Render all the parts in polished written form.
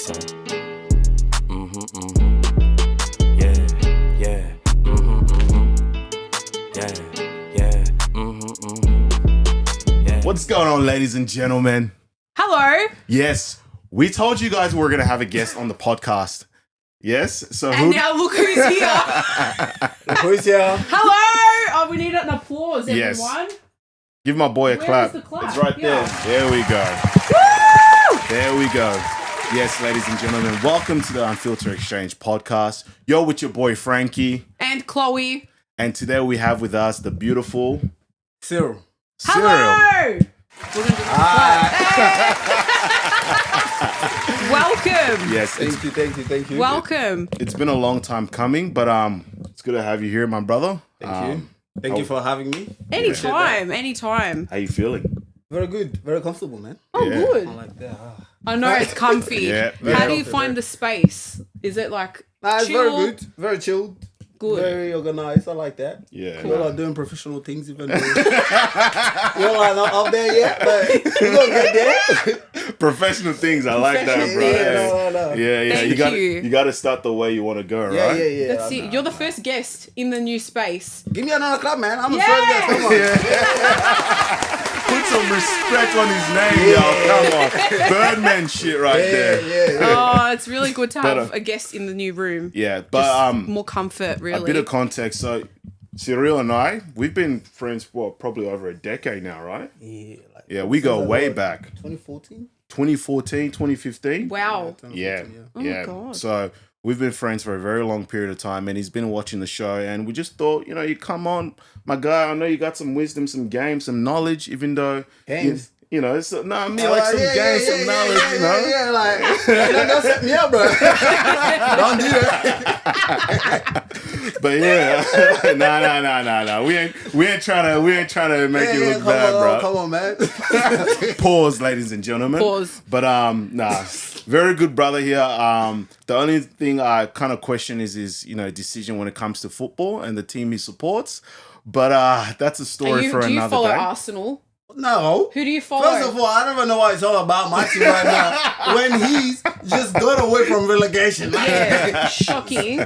say. Yeah, yeah. Yeah. What's going on, ladies and gentlemen? Hello. Yes, we told you guys we were going to have a guest on the podcast. Yes, so And now look who's here. who's here? Hello. Oh, we need an applause, Yes. everyone. Give my boy a Where clap. is the clap? It's right Yeah. there. There we go. Woo! There we go. Yes, ladies and gentlemen, welcome to the Unfiltered Exchange podcast. You're with your boy Frankie, And Chloe. and today we have with us the beautiful Cyrille. Cyrille. Hello. We're gonna do the clap. Hey. Welcome. Yes, Thank you. Welcome. it's been a long time coming, but it's good to have you here, my brother. Thank you. Thank you for having me. Anytime. How you feeling? Very good. Very comfortable, man. Oh, Yeah. good. I like that. I know it's comfy. Yeah. How do you comfy, find the space? Is it like It's chill? very good. Very chilled. Good. Very organized. I like that. Yeah. We're like doing professional things, even though we're like not up there yet, but we're gonna get there. Professional things. I like that, bro. Yeah, no. Yeah. Thank You got to start the way you want to go, Yeah, right? yeah. That's it. You're the first guest in the new space. Give me another clap, man. I'm the Yeah. first guy. Come on. Put some respect on his name, y'all. Come on. Birdman shit right there. Yeah. Oh, it's really good to have But, a guest in the new room. Yeah, but More comfort, a really. bit of context. So, Cyrille and I, we've been friends for probably over a decade now, right? Yeah, we go way back. 2014? 2014, 2015. Wow. Yeah. Oh my God. So, we've been friends for a very long period of time, and he's been watching the show, and we just thought, you come on, my guy, I know you got some wisdom, some game, some knowledge, even though... Games? It's some games, some knowledge, Yeah, like, don't set me up, bro. Don't do that. But yeah, no. We ain't trying to make you look bad, bro. Come on, man. Pause, ladies and gentlemen. Pause. But very good brother here. The only thing I kind of question is decision when it comes to football and the team he supports. But that's a story for do you another follow day. Arsenal? No. Who do you follow? First of all, I don't even know what it's all about my team right now. When he's just got away from relegation. Yeah, shocking.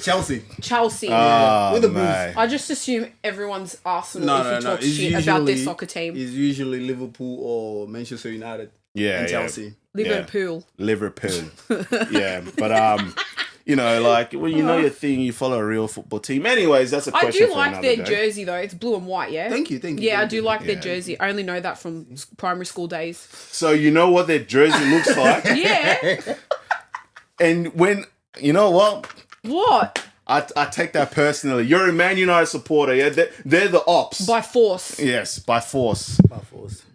Chelsea. Chelsea. With the mate. I just assume everyone's Arsenal No, if you talk It's shit about their soccer team. It's usually Liverpool or Manchester United Yeah, and yeah. Chelsea. Liverpool. Liverpool. Yeah, but your thing, you follow a real football team. Anyways, that's a I question do for like another their day. jersey though. It's blue and white, yeah? Thank you. Yeah, I thank do you. like their Yeah. jersey. I only know that from primary school days. So you know what their jersey looks like, Yeah. and when you know what. What? I take that personally. You're a Man United supporter, yeah? They're the ops. By force. Yes, by force.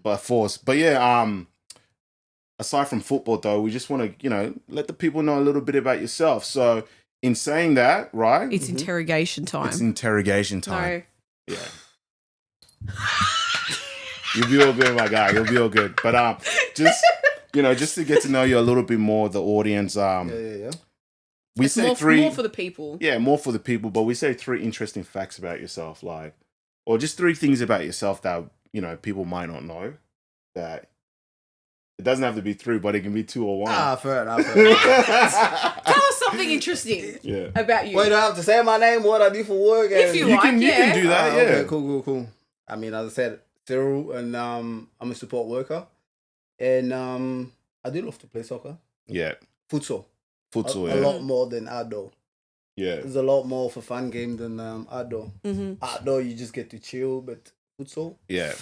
By force. But yeah, aside from football though, we just want to, let the people know a little bit about yourself. So in saying that, right? It's interrogation time. It's interrogation time. No. Yeah. You'll be all good, my guy. You'll be all good. But just to get to know you a little bit more, the audience, Yeah. we It's say more for the people. Yeah, more for the people, but we say 3 interesting facts about yourself, or just 3 things about yourself that, people might not know. That it doesn't have to be 3, but it can be 2 or 1. Fair enough. Tell us something interesting Yeah. about you. Wait, do I have to say my name, what I do for work? If you You like, can yeah. do that, yeah. Okay, cool. I mean, as I said, Cyrille, and I'm a support worker. And I do love to play soccer. Yeah. Futsal. Futsal, A yeah. lot more than outdoor. Yeah. There's a lot more of a fun game than outdoor. Mm-hmm. Outdoor, you just get to chill, but futsal, Yeah.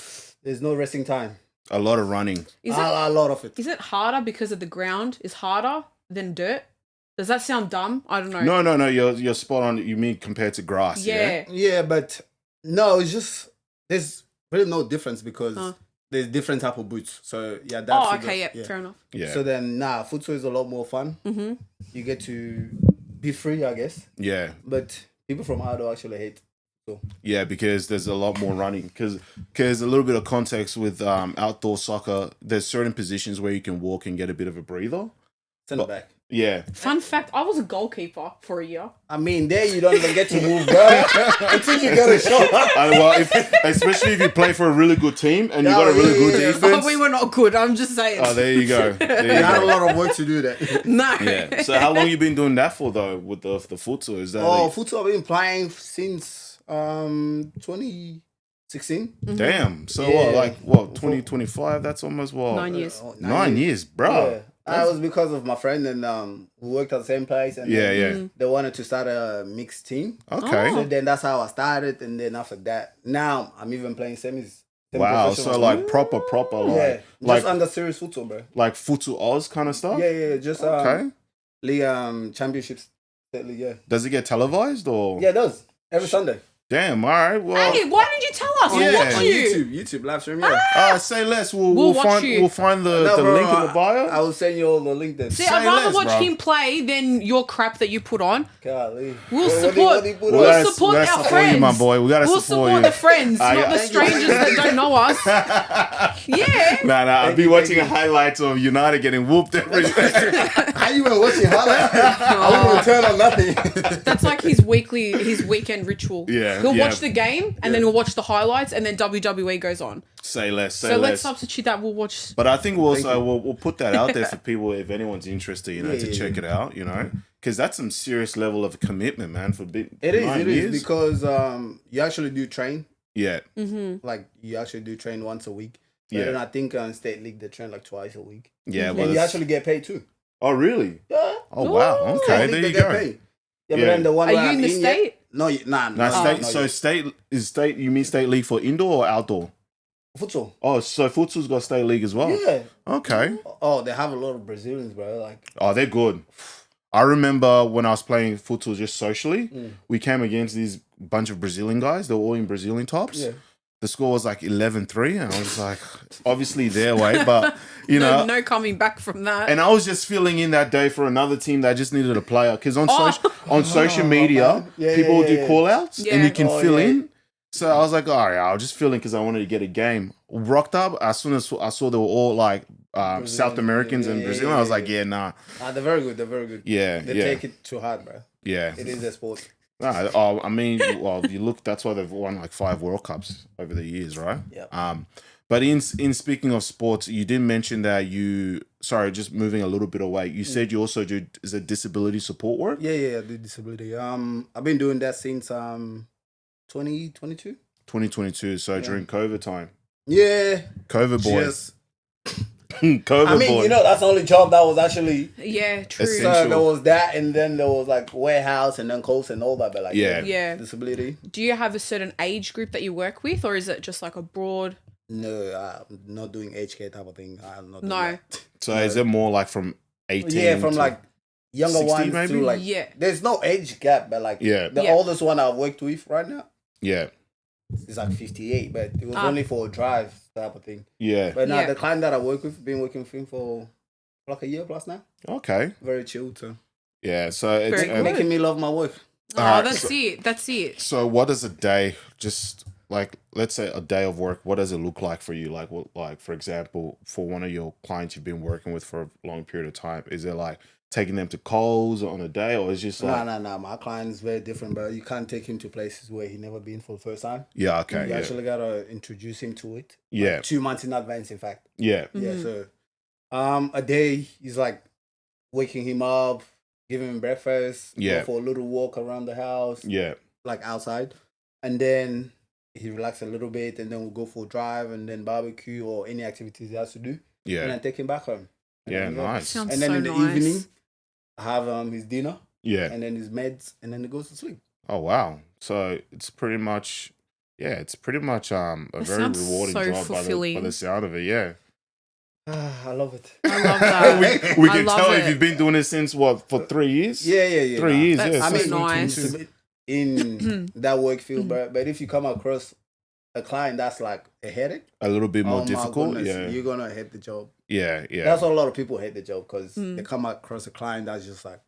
there's no resting time. A lot of running. A lot of it. Is it harder because of the ground is harder than dirt? Does that sound dumb? I don't know. No. You're spot on. You mean compared to grass? Yeah. Yeah, but no, it's just there's really no difference because there's different type of boots. So yeah, that's Oh, okay, yeah, fair enough. Yeah. So then, futsal is a lot more fun. Mm-hmm. You get to be free, I guess. Yeah. But people from outdoor actually hate. Yeah, because there's a lot more running. Because a little bit of context with outdoor soccer, there's certain positions where you can walk and get a bit of a breather. Centre back. Yeah. Fun fact, I was a goalkeeper for a year. I mean, there you don't even get to move, bro. Until you get a shot. Especially if you play for a really good team and you got a really good defense. Oh, we were not good. I'm just saying. Oh, there you go. There you You had a go. lot of work to do that. No. Yeah. So how long you been doing that for though with the futsal? Is that Futsal I've been playing since 2016. damn. So Yeah. what 2025? That's almost what? 9 years. 9 years, bro. Yeah. It was because of my friend and we worked at the same place and Yeah. they wanted to start a mixed team. Okay. So then that's how I started and then after that, now I'm even playing semis. Wow. So like proper Yeah, like just under serious futsal, bro. like futsal Oz kind of stuff. Yeah, just Okay. league championships, state league, yeah. Does it get televised or? Yeah, it does every Sunday. Damn. All right. Well. Hey, why didn't you tell us? Yeah. We'll watch On you. YouTube live stream, yeah. Say less. We'll watch find you. we'll find the No, bro, link in the bio. I will send you all the link then. See, Say I'd rather less, watch bro. him play than your crap that you put on. Golly. We'll What support. do you put We'll on? support our support friends. you, my boy. We gotta We'll support support you. the friends, not the thank you. strangers that don't know us. Yeah. Nah. I'll be you, watching thank you. highlights of United getting whooped every. How you been watching highlights? I wouldn't even turn on nothing. That's like his weekend ritual. Yeah, He'll yeah. watch the game and then he'll watch the highlights and then WWE goes on. Say less. So let's substitute that. We'll watch. But I think we'll put that out there for people if anyone's interested, to check it out, because that's some serious level of commitment, man. For It is because you actually do train. Yeah. Like you actually do train once a week. But Yeah. then I think state league they train like twice a week. Yeah. And Well, you actually get paid too. oh really? Yeah. Oh wow. Ooh. Okay. State There league, you they get go. paid. Yeah, Yeah. but then the one Are where you I'm in the yet- state? No, Now, not state. yet. Is state? You mean state league for indoor or outdoor? Futsal. Oh, so futsal's got state league as well. Yeah. Okay. Oh, they have a lot of Brazilians, bro. Like, Oh, they're good. I remember when I was playing futsal just socially, we came against these bunch of Brazilian guys. They were all in Brazilian tops. yeah. The score was like 11-3, and I was like, obviously their way, but No coming back from that. And I was just filling in that day for another team that just needed a player because on social media, man. Yeah, people yeah, do yeah. call outs Yeah. and you can Oh, fill yeah. in. So I was like, all right, I'll just fill in because I wanted to get a game. Rocked up as soon as I saw they were all like South Americans and yeah, Brazilian. yeah, I was like, yeah. yeah, nah, They're very good. They're very good. yeah, They yeah, take it too hard, bro. yeah. It is a sport. Nah, I mean, well, you look. That's why they've won like 5 World Cups over the years, right? Yeah. But in speaking of sports, you did mention that you. Sorry, just moving a little bit away. You said you also do is it disability support work? Yeah, I do disability. I've been doing that since 2022. 2022. So during COVID time, Yeah. COVID boy, Just, COVID I mean, boy. that's the only job that was actually. Yeah, true. Essential. So there was that, and then there was like warehouse, and then coast and all that. But like, Yeah. Yeah. disability. Do you have a certain age group that you work with, or is it just like a broad? No, I'm not doing HK type of thing. I'm not. Doing No. that. So is it more like from 18? Yeah, from to- like younger 60 ones maybe? to like. Yeah. There's no age gap, but like Yeah. the Yeah. oldest one I've worked with right now yeah, is like 58, but it was only for a drive type of thing. yeah. But now Yeah. the client that I work with, been working with him for like a year plus now. Okay, Very chilled, so yeah. So it's Very good. making me love my work. Oh, Alright, that's so- it. That's it. So what does a day just like? Let's say a day of work. What does it look like for you? Like, what, like for example, for one of your clients you've been working with for a long period of time, is it like taking them to Coles on a day, or is it just like No. My client's very different, but you can't take him to places where he never been for the first time. yeah, okay, You yeah, actually gotta introduce him to it. yeah, 2 months in advance, in fact. yeah, Yeah, so a day is like waking him up, giving him breakfast, Yeah. go for a little walk around the house, yeah, like outside, and then he relax a little bit, and then we'll go for a drive, and then barbecue or any activities he has to do, and yeah, then take him back home. And yeah. then, Nice. Sounds And then so in the nice. evening, I have his dinner, Yeah. and then his meds, and then he goes to sleep. Oh wow. So it's pretty much, yeah, it's pretty much a very sounds rewarding so job by fulfilling. the sound of it. Yeah. I love it. I love that. we I can love tell it. if you've been doing it since what, for 3 years? Yeah. 3 nah. years. That's Yeah. I so mean, nice. in that work field, but if you come across a client that's like a headache, a little bit more oh my difficult. goodness, Yeah. you're gonna hate the job. Yeah. Yeah. That's why a lot of people hate the job because Mm. they come across a client that's just like,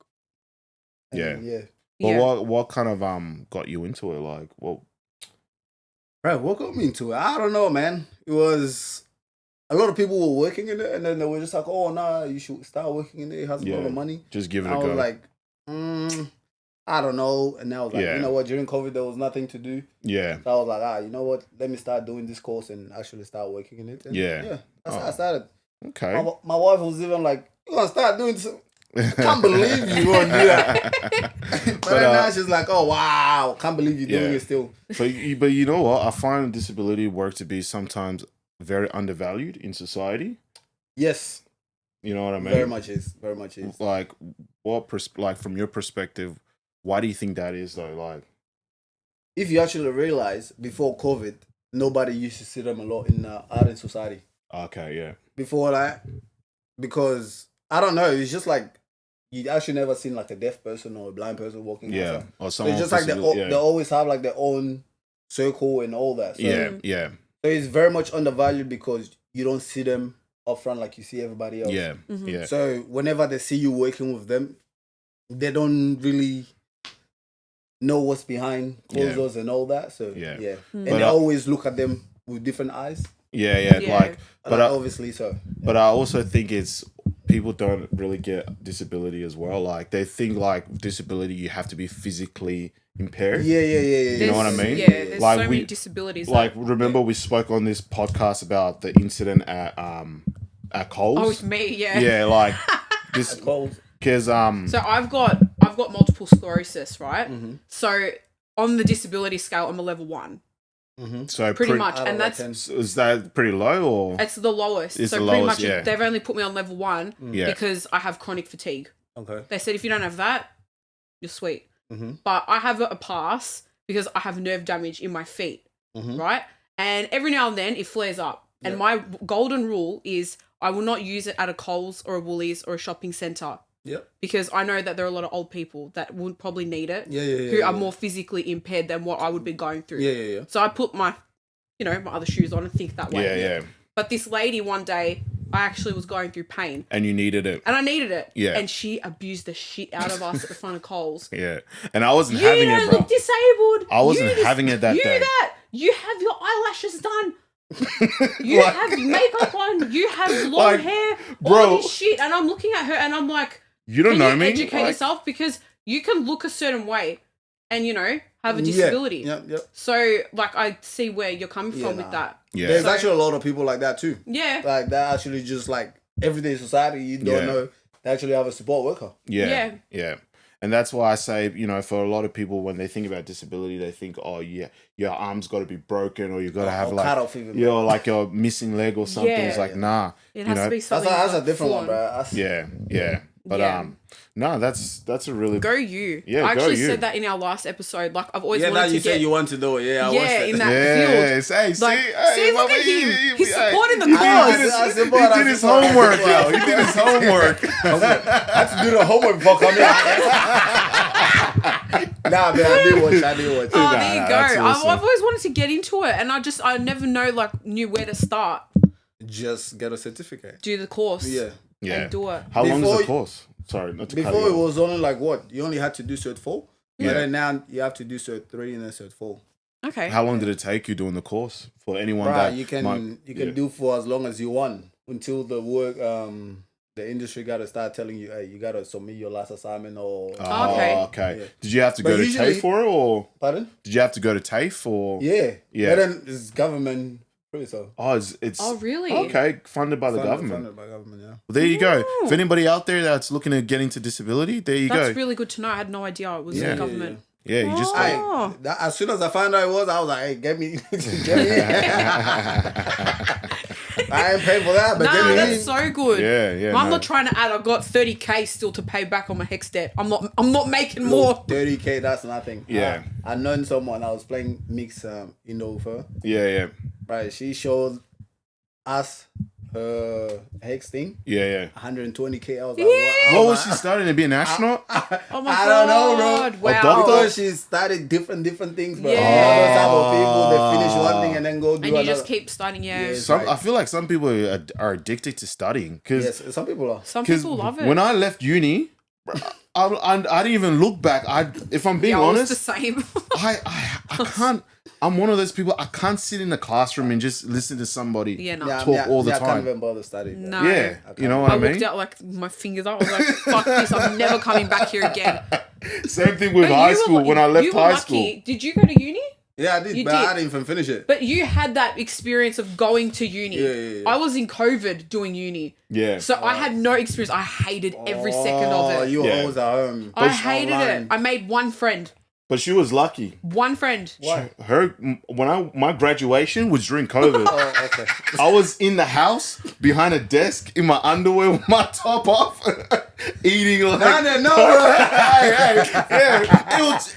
and Yeah. then, yeah. But Yeah. what kind of got you into it? Like, what? Bro, what got me into it? I don't know, man. It was a lot of people were working in it, and then they were just like, "Oh, nah, you should start working in it. It has a lot of money." Just give it and a I go. was like, I don't know. And then I was like, Yeah. you know what? During COVID, there was nothing to do. Yeah. So I was like, you know what? Let me start doing this course and actually start working in it. And Yeah. That's how I started. Okay. My wife was even like, "You're gonna start doing this." I can't believe you gonna do that. but then now she's like, "Oh wow, can't believe you're doing it still." But you know what? I find disability work to be sometimes very undervalued in society. Yes. You know what I mean? Very much is. Like, like from your perspective, why do you think that is though? Like, if you actually realize, before COVID, nobody used to see them a lot in art and society. Okay, yeah. Before that, because I don't know, it's just like you actually never seen like a deaf person or a blind person walking. Yeah, outside. or So someone. it's just like they always have like their own circle and all that. So, yeah. So it's very much undervalued because you don't see them up front like you see everybody else. Yeah, Mm-hmm. yeah. So whenever they see you working with them, they don't really know what's behind closed doors and all that. So and they always look at them with different eyes. Yeah. Like, but obviously so. But I also think it's people don't really get disability as well. Like they think like disability, you have to be physically impaired. Yeah. You know what I mean? Yeah, there's like so many disabilities. Like remember we spoke on this podcast about the incident at Coles. Oh, it's me. Yeah. Yeah, like this because So I've got multiple sclerosis, right? Mm-hmm. So on the disability scale, I'm a level 1. Mm-hmm. So pretty much, and that's is that pretty low or it's the lowest. It's so the pretty lowest, much yeah. they've only put me on level 1 because I have chronic fatigue. Okay. They said if you don't have that, you're sweet. Mm-hmm. But I have a pass because I have nerve damage in my feet, right? And every now and then it flares up. And my golden rule is I will not use it at a Coles or a Woolies or a shopping centre. Yep. Because I know that there are a lot of old people that would probably need it. Yeah. Who are more physically impaired than what I would be going through. Yeah. So I put my other shoes on and think that way. Yeah. But this lady one day, I actually was going through pain. And you needed it. And I needed it. Yeah. And she abused the shit out of us at the front of Coles. Yeah. And I wasn't having it, You bro. don't look disabled. I wasn't having it that day. You have your eyelashes done. You have makeup on. You have long hair. bro. All this shit. And I'm looking at her and I'm like, You don't know me. Educate yourself because you can look a certain way and, have a disability. Yep. So, I see where you're coming from with that. Yeah. There's actually a lot of people like that too. Yeah. Like that actually just like everyday society, you don't know they actually have a support worker. Yeah. And that's why I say, for a lot of people, when they think about disability, they think, oh, yeah, your arm's got to be broken or you got to have cut off even. Like your missing leg or something. It's like, nah. It has to be something. That's a different one, bro. Yeah. But no, that's a really go you. Yeah, I actually go you. said that in our last episode. Like I've always wanted now to you said you want to do it. Yeah, I watched it. in that field. Hey, See, look at him. He's supporting the He cause. did his homework, yo. He did his homework. I had to do the homework before coming Nah, man, I did watch. Oh, there you go. Awesome. I've always wanted to get into it, and I never knew where to start. Just get a certificate. Do the course. Yeah. And do it. How long is the course? Sorry, not to cut Before you it off. was only like what? You only had to do Cert 4. Yeah. But then now you have to do Cert 3 and then Cert 4. Okay. How long did it take you doing the course? For anyone Right, that you can do for as long as you want until the work the industry gotta start telling you, hey, you gotta submit your last assignment or okay. Yeah. Did you have to go to TAFE for it or pardon? Did you have to go to TAFE or Yeah. Yeah. But then it's government free, so it's Oh, really? okay, funded by the government. Funded by government, yeah. Well, there you go. Ooh. If anybody out there that's looking to get into disability, there you That's go. really good to know. I had no idea it was the government. Yeah, you just Oh. As soon as I found out it was, I was like, hey, get me. I ain't paying for that, but get me that's in. so good. Yeah. I'm not trying to add. I've got 30K still to pay back on my HEX debt. I'm not making more. 30K, that's nothing. Yeah. I known someone, I was playing mix with her. Yeah. Right, she showed us her HEX thing. Yeah. 120K. I was like, What was she studying to be an astronaut? Oh my I god! don't know, bro. Wow. doctor? Because she started different things, bro. Yeah. Other type of people, they finish one thing and then go do And you another. just keep studying. Yeah. Yes. I feel like some people are addicted to studying because Yes, some people are. Some people love it. when I left uni, I didn't even look back. If I'm being honest, the same. I can't. I'm one of those people. I can't sit in the classroom and just listen to somebody talk all the time. I can't even bother studying. No. Yeah, you know what I mean? I looked out like my fingers up. I was like, fuck this. I'm never coming back here again. Same thing with high school. When I left high school. Did you go to uni? Yeah, I did, I didn't even finish it. But you had that experience of going to uni. Yeah. I was in COVID doing uni. Yeah. So I had no experience. I hated every second of it. You were always at home. I hated it. I made one friend. But she was lucky. One friend. What? My graduation was during COVID. Okay. I was in the house behind a desk in my underwear with my top off, eating like. No, bro.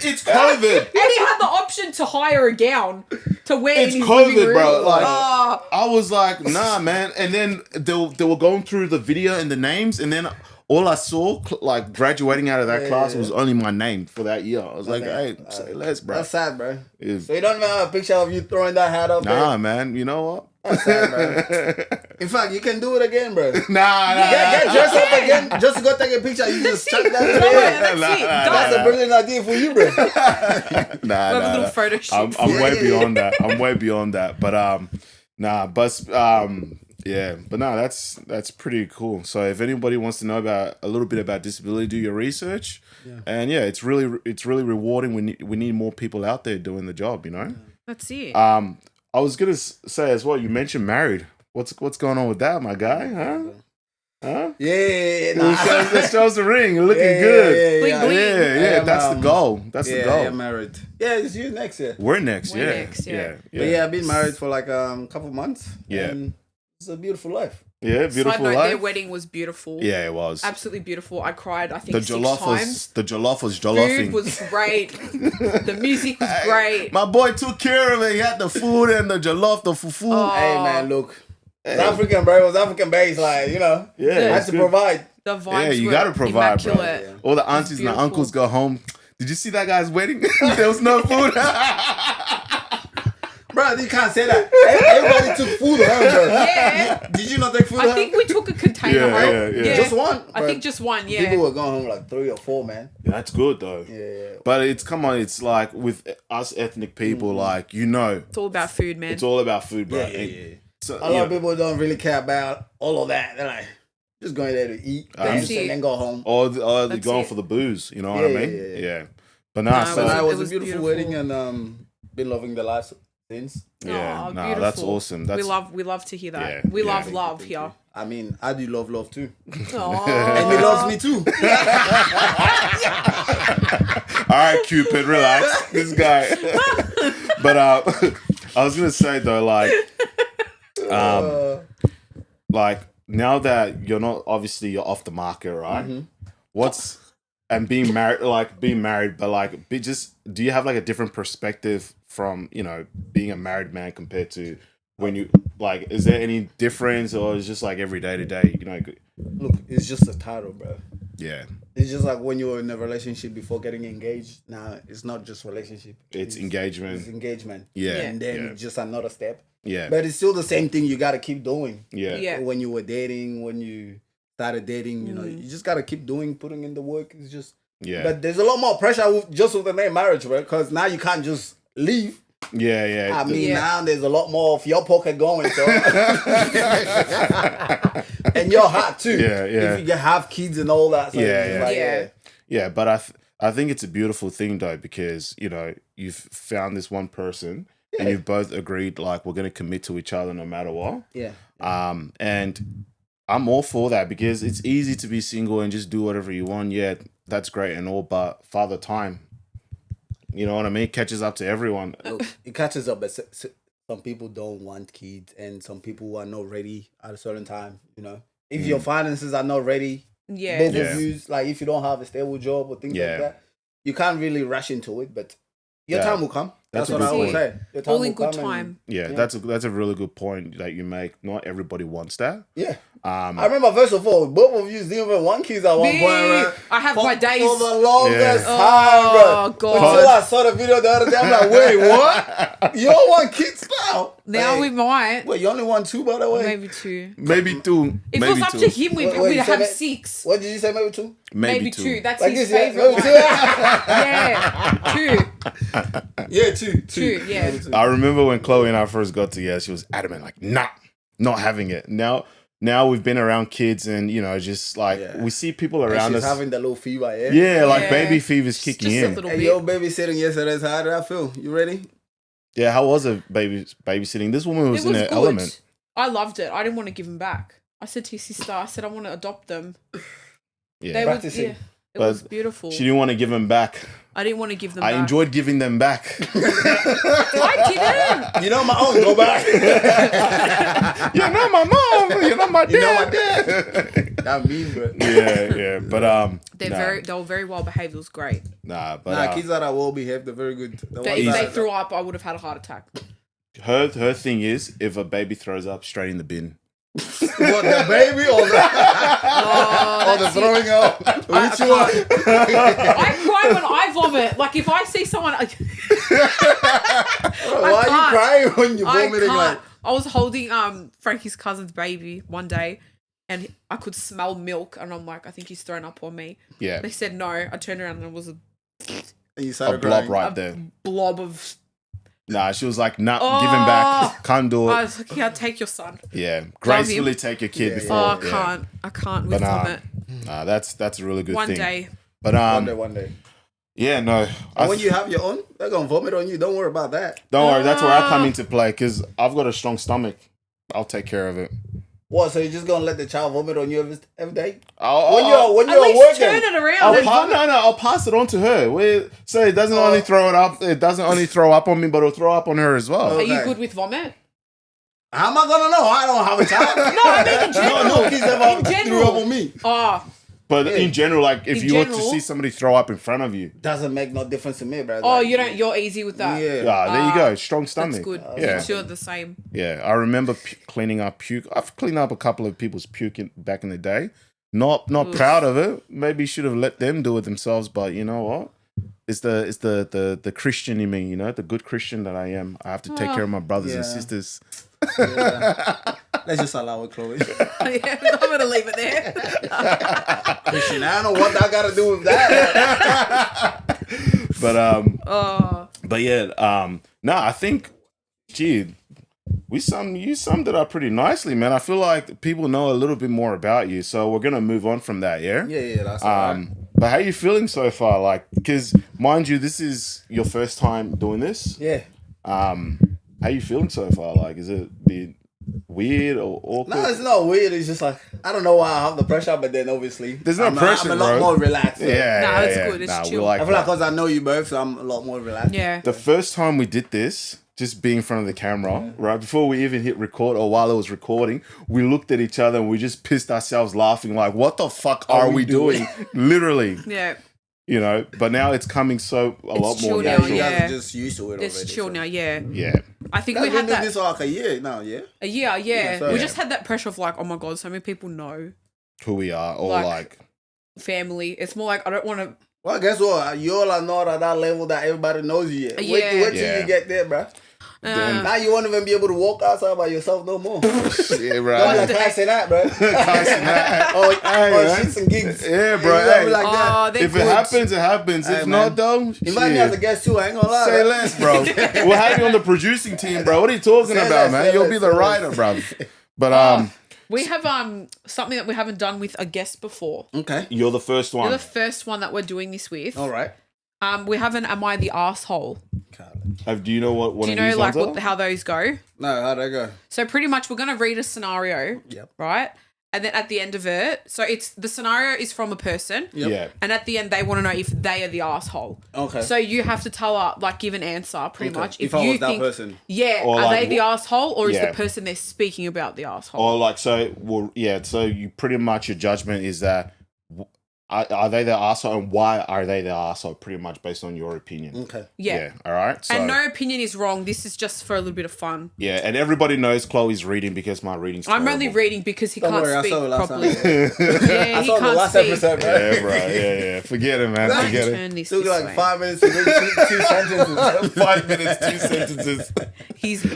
It's COVID. And he had the option to hire a gown to wear It's in his COVID, living room. bro. Like, I was like, nah, man. And then they were going through the video and the names, and then all I saw, like, graduating out of that class was only my name for that year. I was like, hey, say less, bro. That's sad, bro. So you don't even have a picture of you throwing that hat up there? Nah, man. You know what? That's sad, bro. In fact, you can do it again, bro. Nah. Get dressed up again just to go take a picture. You just chuck that That's there. it. That's a brilliant idea for you, bro. Have a little photo shoot. I'm way beyond that. I'm way beyond that. But yeah, but no, that's pretty cool. So if anybody wants to know about a little bit about disability, do your research. Yeah. And yeah, it's really rewarding. We need more people out there doing the job. You know. That's it. I was gonna say as well. You mentioned married. What's going on with that, my guy? Huh? Yeah. Show us the ring. You're looking good. Yeah. That's the goal. That's the goal. I'm married. Yeah, it's you next year. We're next. We're Yeah. next, yeah. But yeah, I've been married for like a couple months. Yeah. And it's a beautiful life. Yeah, beautiful Side note, life. their wedding was beautiful. Yeah, it was. Absolutely beautiful. I cried, I think, The 6 jollof times. the jollof was jollofing. Food was great. The music was great. My boy took care of it. He had the food and the jollof, the fufu. Oh. Hey, man, look. It's African, bro. It was African based, like, you know. Yeah, I had to provide. The vibes you were gotta provide, immaculate. bro. All the aunties and the uncles go home. Did you see that guy's wedding? There was no food. Bro, you can't say that. Everybody took food home, bro. Yeah. Did you not take food home? I think we took a container home. Yeah. Just one? I think just one, yeah. People were going home like 3 or 4, man. That's good though. Yeah. But it's like with us ethnic people, like, you know. It's all about food, man. It's all about food, bro. Yeah. So, A lot of people don't really care about all of that. They're like, just going there to eat, dance, and then go home. Or they're going for the booze, you know what I mean? Yeah. But it was a beautiful wedding, and been loving the life since. Yeah, beautiful. that's awesome. We love to hear that. Yeah, we love here. I mean, I do love too. Aww. And he loves me too. All right, Cupid, relax. This guy. But I was gonna say though, like now that you're off the market, right? Mm-hmm. Being married, but like do you have like a different perspective from, you know, being a married man compared to when you, like, is there any difference, or is it just like every day to day, you know? Look, it's just a title, bro. Yeah. It's just like when you were in a relationship before getting engaged. Now it's not just relationship. It's engagement. It's engagement. Yeah. And then just another step. Yeah. But it's still the same thing you got to keep doing. Yeah. When you were dating, when you started dating, you know, you just got to keep putting in the work. It's just, but there's a lot more pressure with the name marriage, bro, because now you can't just leave. Yeah. I mean, now there's a lot more of your pocket going, so. And your heart too. Yeah. If you have kids and all that. So Yeah, but I think it's a beautiful thing though, because, you know, you've found this one person and you've both agreed, like, we're going to commit to each other no matter what. Yeah. And I'm all for that, because it's easy to be single and just do whatever you want. Yeah, that's great and all, but Father Time, you know what I mean, catches up to everyone. Look, it catches up, but some people don't want kids, and some people are not ready at a certain time, you know. If your finances are not ready, both of you, like if you don't have a stable job or things like that, you can't really rush into it, but your time will come. That's what I always say. All in good time. That's a really good point that you make. Not everybody wants that. Yeah. I remember, first of all, both of you didn't even want kids at one point, right? I have my days. For the longest time, bro. Oh, God. Until I saw the video the other day, I'm like, wait, what? You don't want kids now? Now Hey. we might. Wait, you only want 2, by the way? Maybe 2. Maybe 2. If maybe it was up 2. to him, we'd you have said 6. What did you say? Maybe 2? Maybe 2. That's Like his this, yeah? favorite one. Maybe 2. Yeah, 2. Yeah, 2. 2, yeah. I remember when Chloe and I first got together, she was adamant, like, nah, not having it. Now we've been around kids and, you know, just like we see people around She's us. having the little fever, yeah? Yeah, like Yeah. baby fever's kicking Just a in. little Hey, bit. yo, babysitting yesterday, how did I feel? You ready? Yeah, how was it babysitting? This woman was It in was her good. element. I loved it. I didn't want to give him back. I said to his sister, I said, I want to adopt them. Yeah. They were, Practicing. yeah, it But was beautiful. She didn't want to give them back. I didn't want to give them I back. enjoyed giving them back. I didn't. You know my own, go back. You're not my mom. You're not my dad. You know my dad. That mean, bro. yeah. But They were very well behaved. It was great. But Kids that are well behaved, they're very good. The If ones they that- threw up, I would have had a heart attack. her thing is, if a baby throws up, straight in the bin. What, the baby or the, or the that's it. throwing up? Which one? I cry when I vomit. Like if I see someone, Why are you crying when you're I vomiting? can't. Like, I was holding Frankie's cousin's baby one day, and I could smell milk, and I'm like, I think he's thrown up on me. Yeah. They said no. I turned around and it was and you A started blob crying. right there. blob of. Nah, she was like, nah, give him back. Can't do I it. was like, yeah, take your son. Yeah. Gracefully take your kid Yeah, before. Oh, yeah. I can't with vomit. Nah, that's a really good One thing. day. But One day. yeah, no. And when you have your own, they're gonna vomit on you. Don't worry about that. Don't worry, that's where I come into play because I've got a strong stomach. I'll take care of it. What? So you're just gonna let the child vomit on you every day? I'll, When At you're least working, turn it around. I'll and I'll pass it on to her. So it doesn't only throw it up. It doesn't only throw up on me, but it'll throw up on her as well. Are you Okay. good with vomit? how am I gonna know? I don't have a child. No, I mean in general. No kids ever In threw general. up on me. Oh, But in general, like if In you were to general- see somebody throw up in front of you, Doesn't make no difference to me, bro. oh, you're easy with that. Yeah. there you go, strong stomach. That's good. Yeah, You're the same. yeah. I remember cleaning up puke. I've cleaned up a couple of people's puke back in the day. Not proud of it. Maybe should have let them do it themselves. But you know what? It's the Christian in me. You know, the good Christian that I am. I have to take care of my brothers and Yeah. sisters. Let's just allow it, Chloe. Yeah, I'm gonna leave it there. Christian, I don't know what I gotta do with that. But yeah, no, I think, gee, you summed it up pretty nicely, man. I feel like people know a little bit more about you, so we're gonna move on from that, yeah. Yeah, that's all right. But how you feeling so far? Like, because mind you, this is your first time doing this. Yeah. How you feeling so far? Like, is it been weird or awkward? No, it's not weird. It's just like, I don't know why I have the pressure, but then obviously There's no I'm pressure, I'm a lot bro. more relaxed. Yeah, Nah, it's yeah. good, it's Nah, we chill. like I feel like that. because I know you both, so I'm a lot more relaxed. Yeah. The first time we did this, just being in front of the camera, right before we even hit record or while it was recording, we looked at each other and we just pissed ourselves laughing, like, what the fuck are we doing? Literally, Yeah. you know. But now it's coming a lot chill more now, natural. You yeah. guys are just used to it It's already. chill so. now, yeah. Yeah, I think Guys, we been had doing that this for like a year now, yeah? a year, yeah. so- We just had that pressure of like, oh my god, so many people know who we are, or Like- like family. It's more like I don't want to. Well, guess what? You all are not at that level that everybody knows you yet. Yeah. Wait till Yeah. you get there, bruh. Now you won't even be able to walk outside by yourself no more. yeah, Don't be right. like passing that, bruh. Oh, shits and gigs. Yeah, bro. You gotta be Hey, like that. Oh, they if it could. happens, it happens. Hey, If man. not, though, Invite me as a guest too. I ain't gonna lie. Say bruh. less, bro. We'll have you on the producing team, bro. What are you talking Say about, less, man? say You'll less, be the say less. writer, bro. But We have something that we haven't done with a guest before. Okay. you're the first You're one. the first one that we're doing this with. All right. We haven't. Am I the asshole? Do you know what one Do you of know these like ones are? how those go? No, how'd that go? So pretty much, we're gonna read a scenario. Yep. Right. And then at the end of it, so it's the scenario is from a person. Yep. Yeah. And at the end, they want to know if they are the asshole. Okay. So you have to give an answer pretty Okay. much. If I you was that think, person. yeah, Or are like they the asshole or is yeah. the person they're speaking about the asshole? Or like, so, well, yeah, so you pretty much, your judgment is that are they the arsehole, and why are they the arsehole? Pretty much based on your opinion. Okay. Yeah. All right. So, and no opinion is wrong. This is just for a little bit of fun. Yeah, and everybody knows Chloe's reading because my reading's I'm terrible. only reading because he Don't can't worry, I speak saw it last properly. time. Yeah, I he saw the can't last speak. episode, bro. Yeah, bro. Yeah. Forget it, man. Forget it. Turn this Took this like way. 5 minutes to read two sentences. 5 minutes, 2 sentences.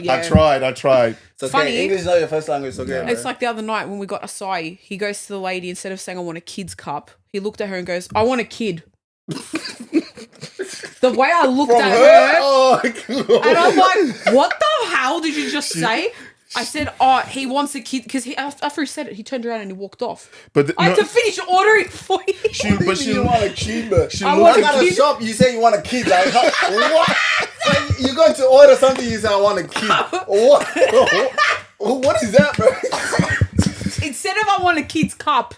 I I tried. It's okay. Funny. English is not your first language, okay, bro. It's like the other night when we got acai. He goes to the lady, instead of saying, I want a kid's cup, he looked at her and goes, I want a kid. The way I looked From at her? her, Oh, God. and I'm like, what the hell did you just say? I said, oh, he wants a kid, because after he said it, he turned around and he walked off. But I had to finish ordering for you. You want a kid, bro. I want At a a kid. shop, you say you want a kid. Like, what? Like, you're going to order something, you say, I want a kid. What? What is that, bro? Instead of I want a kid's cup,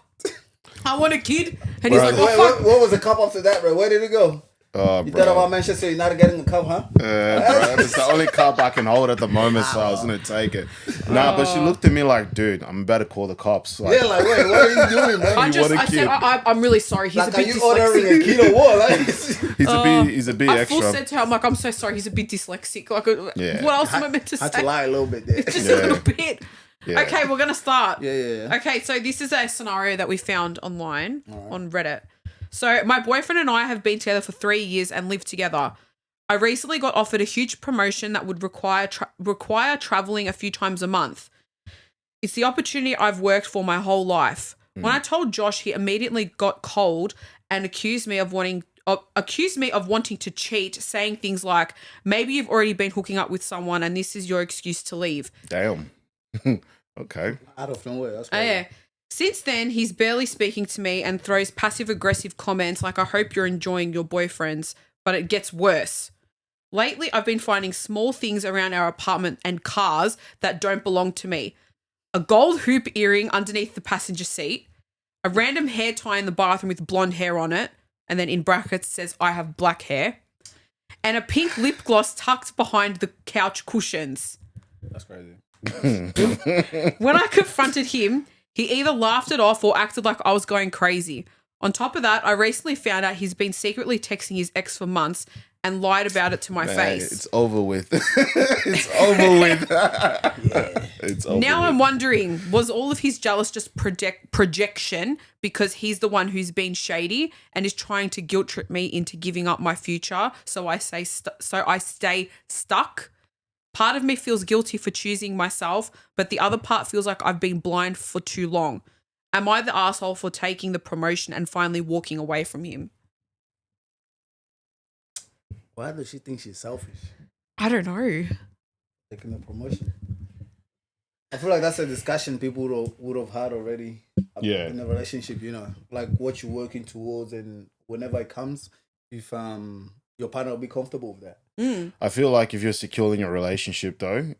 I want a kid. And he's Right. like, oh, fuck. What was the cup after that, bro? Where did it go? Oh, You bro. thought about Manchester United getting a cup, huh? Bro, it's the only cup I can hold at the moment, so I was gonna take it. Nah, but she looked at me like, dude, I'm about to call the cops. Like, Yeah, like, wait, what are you doing, bro? I want a said, kid. I'm really sorry. He's Like, a are bit you ordering a dyslexic. kid or what? Like, he's a bit I full extra. said to her, I'm like, I'm so sorry. He's a bit dyslexic. Like, Yeah. what else am I meant to had say? to lie a little bit there. Just Yeah. a little bit. Yeah. Okay, we're going to start. Yeah. Okay, so this is a scenario that we found online on Reddit. So my boyfriend and I have been together for 3 years and lived together. I recently got offered a huge promotion that would require traveling a few times a month. It's the opportunity I've worked for my whole life. When I told Josh, he immediately got cold and accused me of wanting to cheat, saying things like, maybe you've already been hooking up with someone and this is your excuse to leave. Damn. Okay. Out of nowhere. That's Oh, crazy. yeah. Since then, he's barely speaking to me and throws passive-aggressive comments like, I hope you're enjoying your boyfriends, but it gets worse. Lately, I've been finding small things around our apartment and cars that don't belong to me. A gold hoop earring underneath the passenger seat, a random hair tie in the bathroom with blonde hair on it, and then in brackets says, I have black hair, and a pink lip gloss tucked behind the couch cushions. That's crazy. When I confronted him, he either laughed it off or acted like I was going crazy. On top of that, I recently found out he's been secretly texting his ex for months and lied about it to my Man, face. it's over with. It's over with. It's over Now with. I'm wondering, was all of his jealous just projection because he's the one who's been shady and is trying to guilt trip me into giving up my future so I stay stuck? Part of me feels guilty for choosing myself, but the other part feels like I've been blind for too long. Am I the asshole for taking the promotion and finally walking away from him? Why does she think she's selfish? I don't know. Taking the promotion. I feel like that's a discussion people would have had already. Yeah. In a relationship, you know, like what you're working towards, and whenever it comes, if your partner will be comfortable with that. I feel like if you're secure in your relationship, though,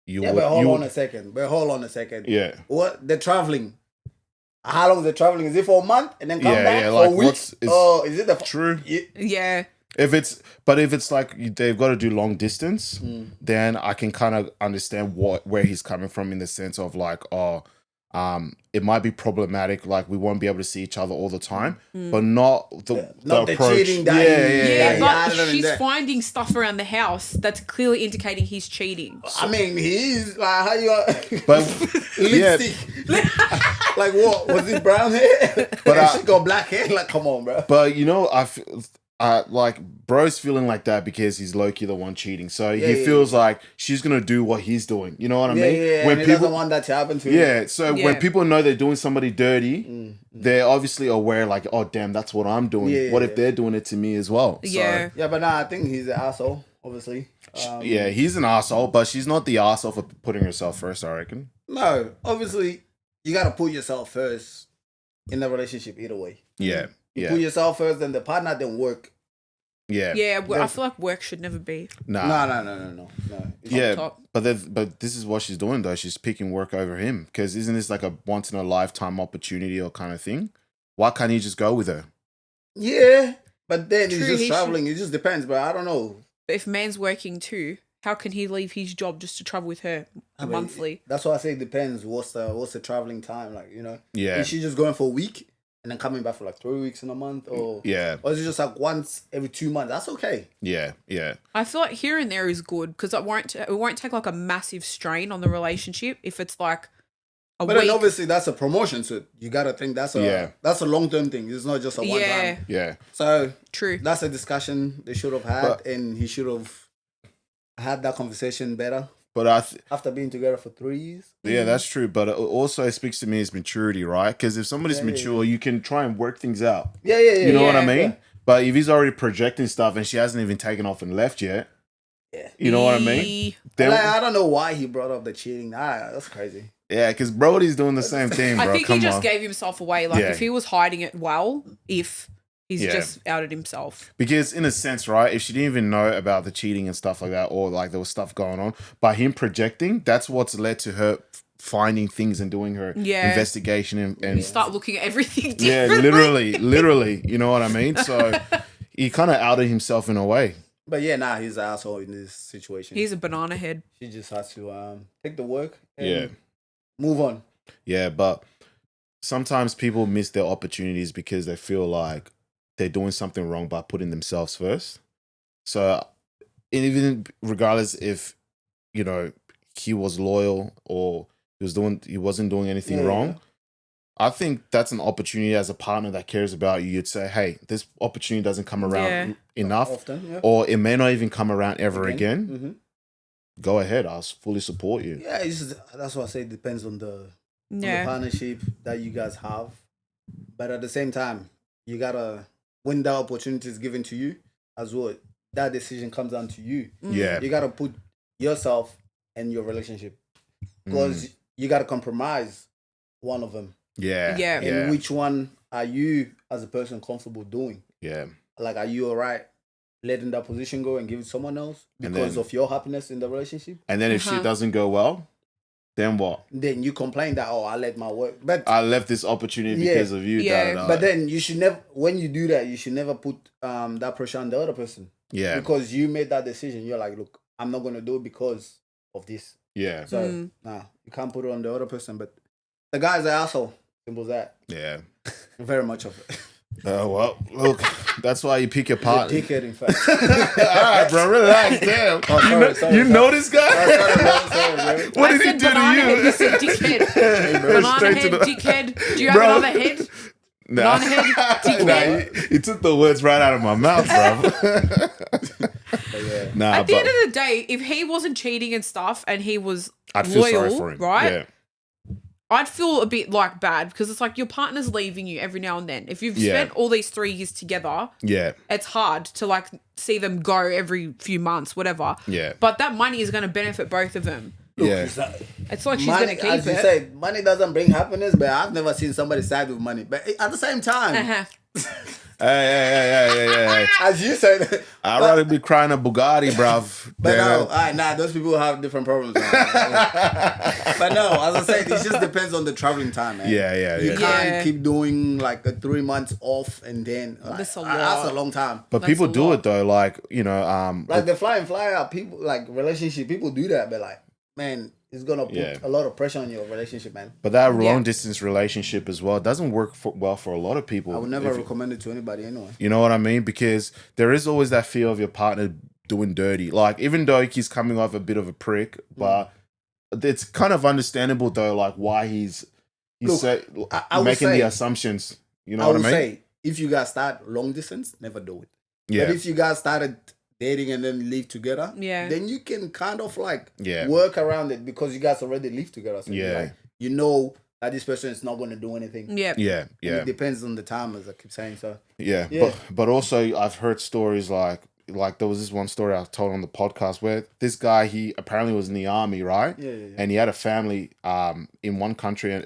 But hold on a second. Yeah. What they're traveling? How long is they traveling? Is it for a month and then come back? Yeah, For like a week? what's Is it the true? Yeah. If it's like they've got to do long distance, then I can kind of understand where he's coming from in the sense of like, it might be problematic, like we won't be able to see each other all the time, but not the approach. cheating that Yeah, but other than she's that. finding stuff around the house that's clearly indicating he's cheating. I mean, he's like, how you? But yeah, Lipstick. Like what? Was it brown hair? But she got black hair. Like, come on, bro. but you know, like bro's feeling like that because he's low-key the one cheating, so he feels like she's gonna do what he's doing, you know what I mean? Yeah, when and he people doesn't want that to happen to him. yeah, so when people know they're doing somebody dirty, they're obviously aware, like, oh damn, that's what I'm doing. What if they're doing it to me as well? So, Yeah. Yeah, but nah, I think he's an asshole, obviously. yeah, he's an asshole, but she's not the asshole for putting herself first, I reckon. No, obviously, you gotta put yourself first in the relationship either way. Yeah, You put yourself first, then the partner then work. yeah. I feel like work should never be. Nah. No. It's Yeah, top. but this is what she's doing though. She's picking work over him because isn't this like a once in a lifetime opportunity or kind of thing? Why can't he just go with her? Yeah, but then True, he's he just traveling. It just depends, but I don't know. But if man's working too, how can he leave his job just to travel with her I mean, monthly? That's why I say it depends. What's the traveling time like? You know? Yeah. Is she just going for a week? and then coming back for like 3 weeks in a month, or or is it just like once every 2 months? That's okay. Yeah. I feel like here and there is good because it won't take like a massive strain on the relationship if it's like a but week. Then obviously that's a promotion, so you gotta think that's a long-term thing. It's not just a one time. Yeah. So true. That's a discussion they should have had, and he should have had that conversation better. But after being together for 3 years. Yeah, that's true. But it also speaks to me as maturity, right? Because if somebody's mature, you can try and work things out. Yeah. You know what I mean? Yeah. But if he's already projecting stuff and she hasn't even taken off and left yet, you know what I mean? Then, I don't know why he brought up the cheating. That's crazy. Yeah, because Brody's doing the same thing, bro. I think he just gave himself away. Like, if he was hiding it well, he's just outed himself. Because in a sense, right, if she didn't even know about the cheating and stuff like that, or like there was stuff going on, by him projecting, that's what's led to her finding things and doing her investigation and you start looking at everything differently. Yeah, literally, you know what I mean? So he kind of outed himself in a way. But yeah, he's an asshole in this situation. He's a banana head. She just has to take the work and move on. Yeah, but sometimes people miss their opportunities because they feel like they're doing something wrong by putting themselves first. So even regardless if, you know, he was loyal or he wasn't doing anything wrong, I think that's an opportunity as a partner that cares about you. You'd say, hey, this opportunity doesn't come around enough often, or it may not even come around ever again. Mm-hmm. Go ahead. I'll fully support you. Yeah, that's what I say. It depends on the partnership that you guys have. But at the same time, you got to, when that opportunity is given to you as well, that decision comes down to you. Yeah. You got to put yourself in your relationship because you got to compromise one of them. Yeah. And which one are you as a person comfortable doing? Yeah. Like, are you all right letting that position go and give it to someone else because of your happiness in the relationship? And then if shit doesn't go well, then what? Then you complain that, I let my work. But I left this opportunity because of you. Yeah. But then you should never, when you do that, you should never put that pressure on the other person. Yeah. Because you made that decision. You're like, look, I'm not going to do it because of this. Yeah. So, you can't put it on the other person. But the guy's an asshole. Simple as that. Yeah. Very much of it. Oh, well, look, that's why you pick your partner. Dickhead, in fact. All right, bro, relax, damn. You know this guy? What did he do to you? You said dickhead. Banana head, dickhead. Do you have another head? Nah. Banana head, dickhead. He took the words right out of my mouth, bro. At the end of the day, if he wasn't cheating and stuff and he was I'd feel loyal, sorry for him. right? Yeah. I'd feel a bit like bad because it's like your partner's leaving you every now and then. If you've spent all these 3 years together, it's hard to like see them go every few months, whatever. Yeah. But that money is going to benefit both of them. It's like she's going to keep as it. You say, money doesn't bring happiness, but I've never seen somebody side with money. But at the same time, Hey. As you said, I'd rather be crying a Bugatti, bruv. But those people have different problems. But no, as I said, it just depends on the traveling time, man. Yeah. You can't keep doing like 3 months off and then that's a long time. But That's people a do lot. it though, like, you know, like the fly in, fly out people, like relationship people do that, but like, man, it's gonna put a lot of pressure on your relationship, man. but that long distance relationship as well doesn't work well for a lot of people. I would never recommend it to anybody anyway. You know what I mean? Because there is always that fear of your partner doing dirty. Like, even though he's coming off a bit of a prick, but it's kind of understandable though, like why he's making the assumptions. You know what I mean? Say, if you guys start long distance, never do it. Yeah. But if you guys started dating and then live together, then you can kind of like work around it because you guys already live together. So you know that this person is not going to do anything. Yeah. And it depends on the time, as I keep saying. So But also I've heard stories like there was this one story I told on the podcast where this guy, he apparently was in the army, right? Yeah. And he had a family in one country,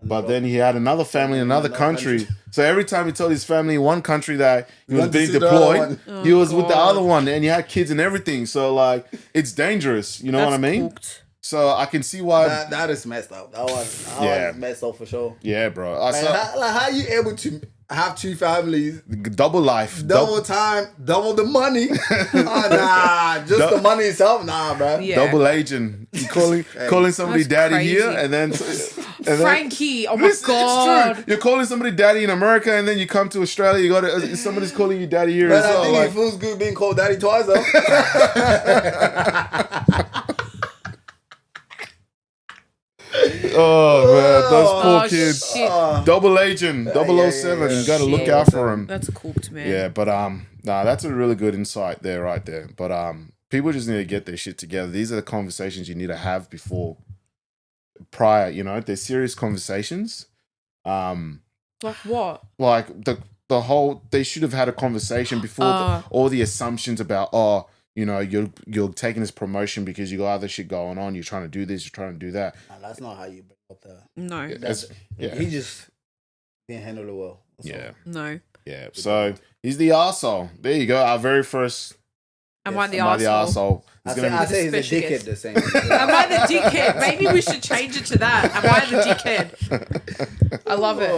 but then he had another family in another country. So every time he told his family in one country that he was being deployed, he was with the other one, and he had kids and everything. So like, it's dangerous. You know what I mean? Cooked. So I can see why that is messed up. That was messed up for sure. Yeah, bro. How are you able to have 2 families, double life, double time, double the money? Just the money itself, bro. Double agent, calling somebody That's daddy crazy. here, and then Frankie, oh my Listen, God. it's true. You're calling somebody daddy in America, and then you come to Australia, you got somebody's calling you daddy here as But I well. think Like, it feels good being called daddy twice, though. oh man, those poor kids. Shit. Double Agent, 007. You got to look out for him. That's cooked, man. Yeah, but nah, that's a really good insight there, right there. But people just need to get their shit together. These are the conversations you need to have prior. You know, they're serious conversations. Like what? Like the whole, they should have had a conversation before all the assumptions about you know, you're taking this promotion because you got other shit going on. You're trying to do this. You're trying to do that. Nah, that's not how you bring up the. No. He just didn't handle it well. Yeah. No. Yeah. So he's the arsehole. There you go. Our very first. Am I the Am I the arsehole? arsehole? I say he's a special dickhead guest. the same. Am I the dickhead? Maybe we should change it to that. Am I the dickhead? I love it.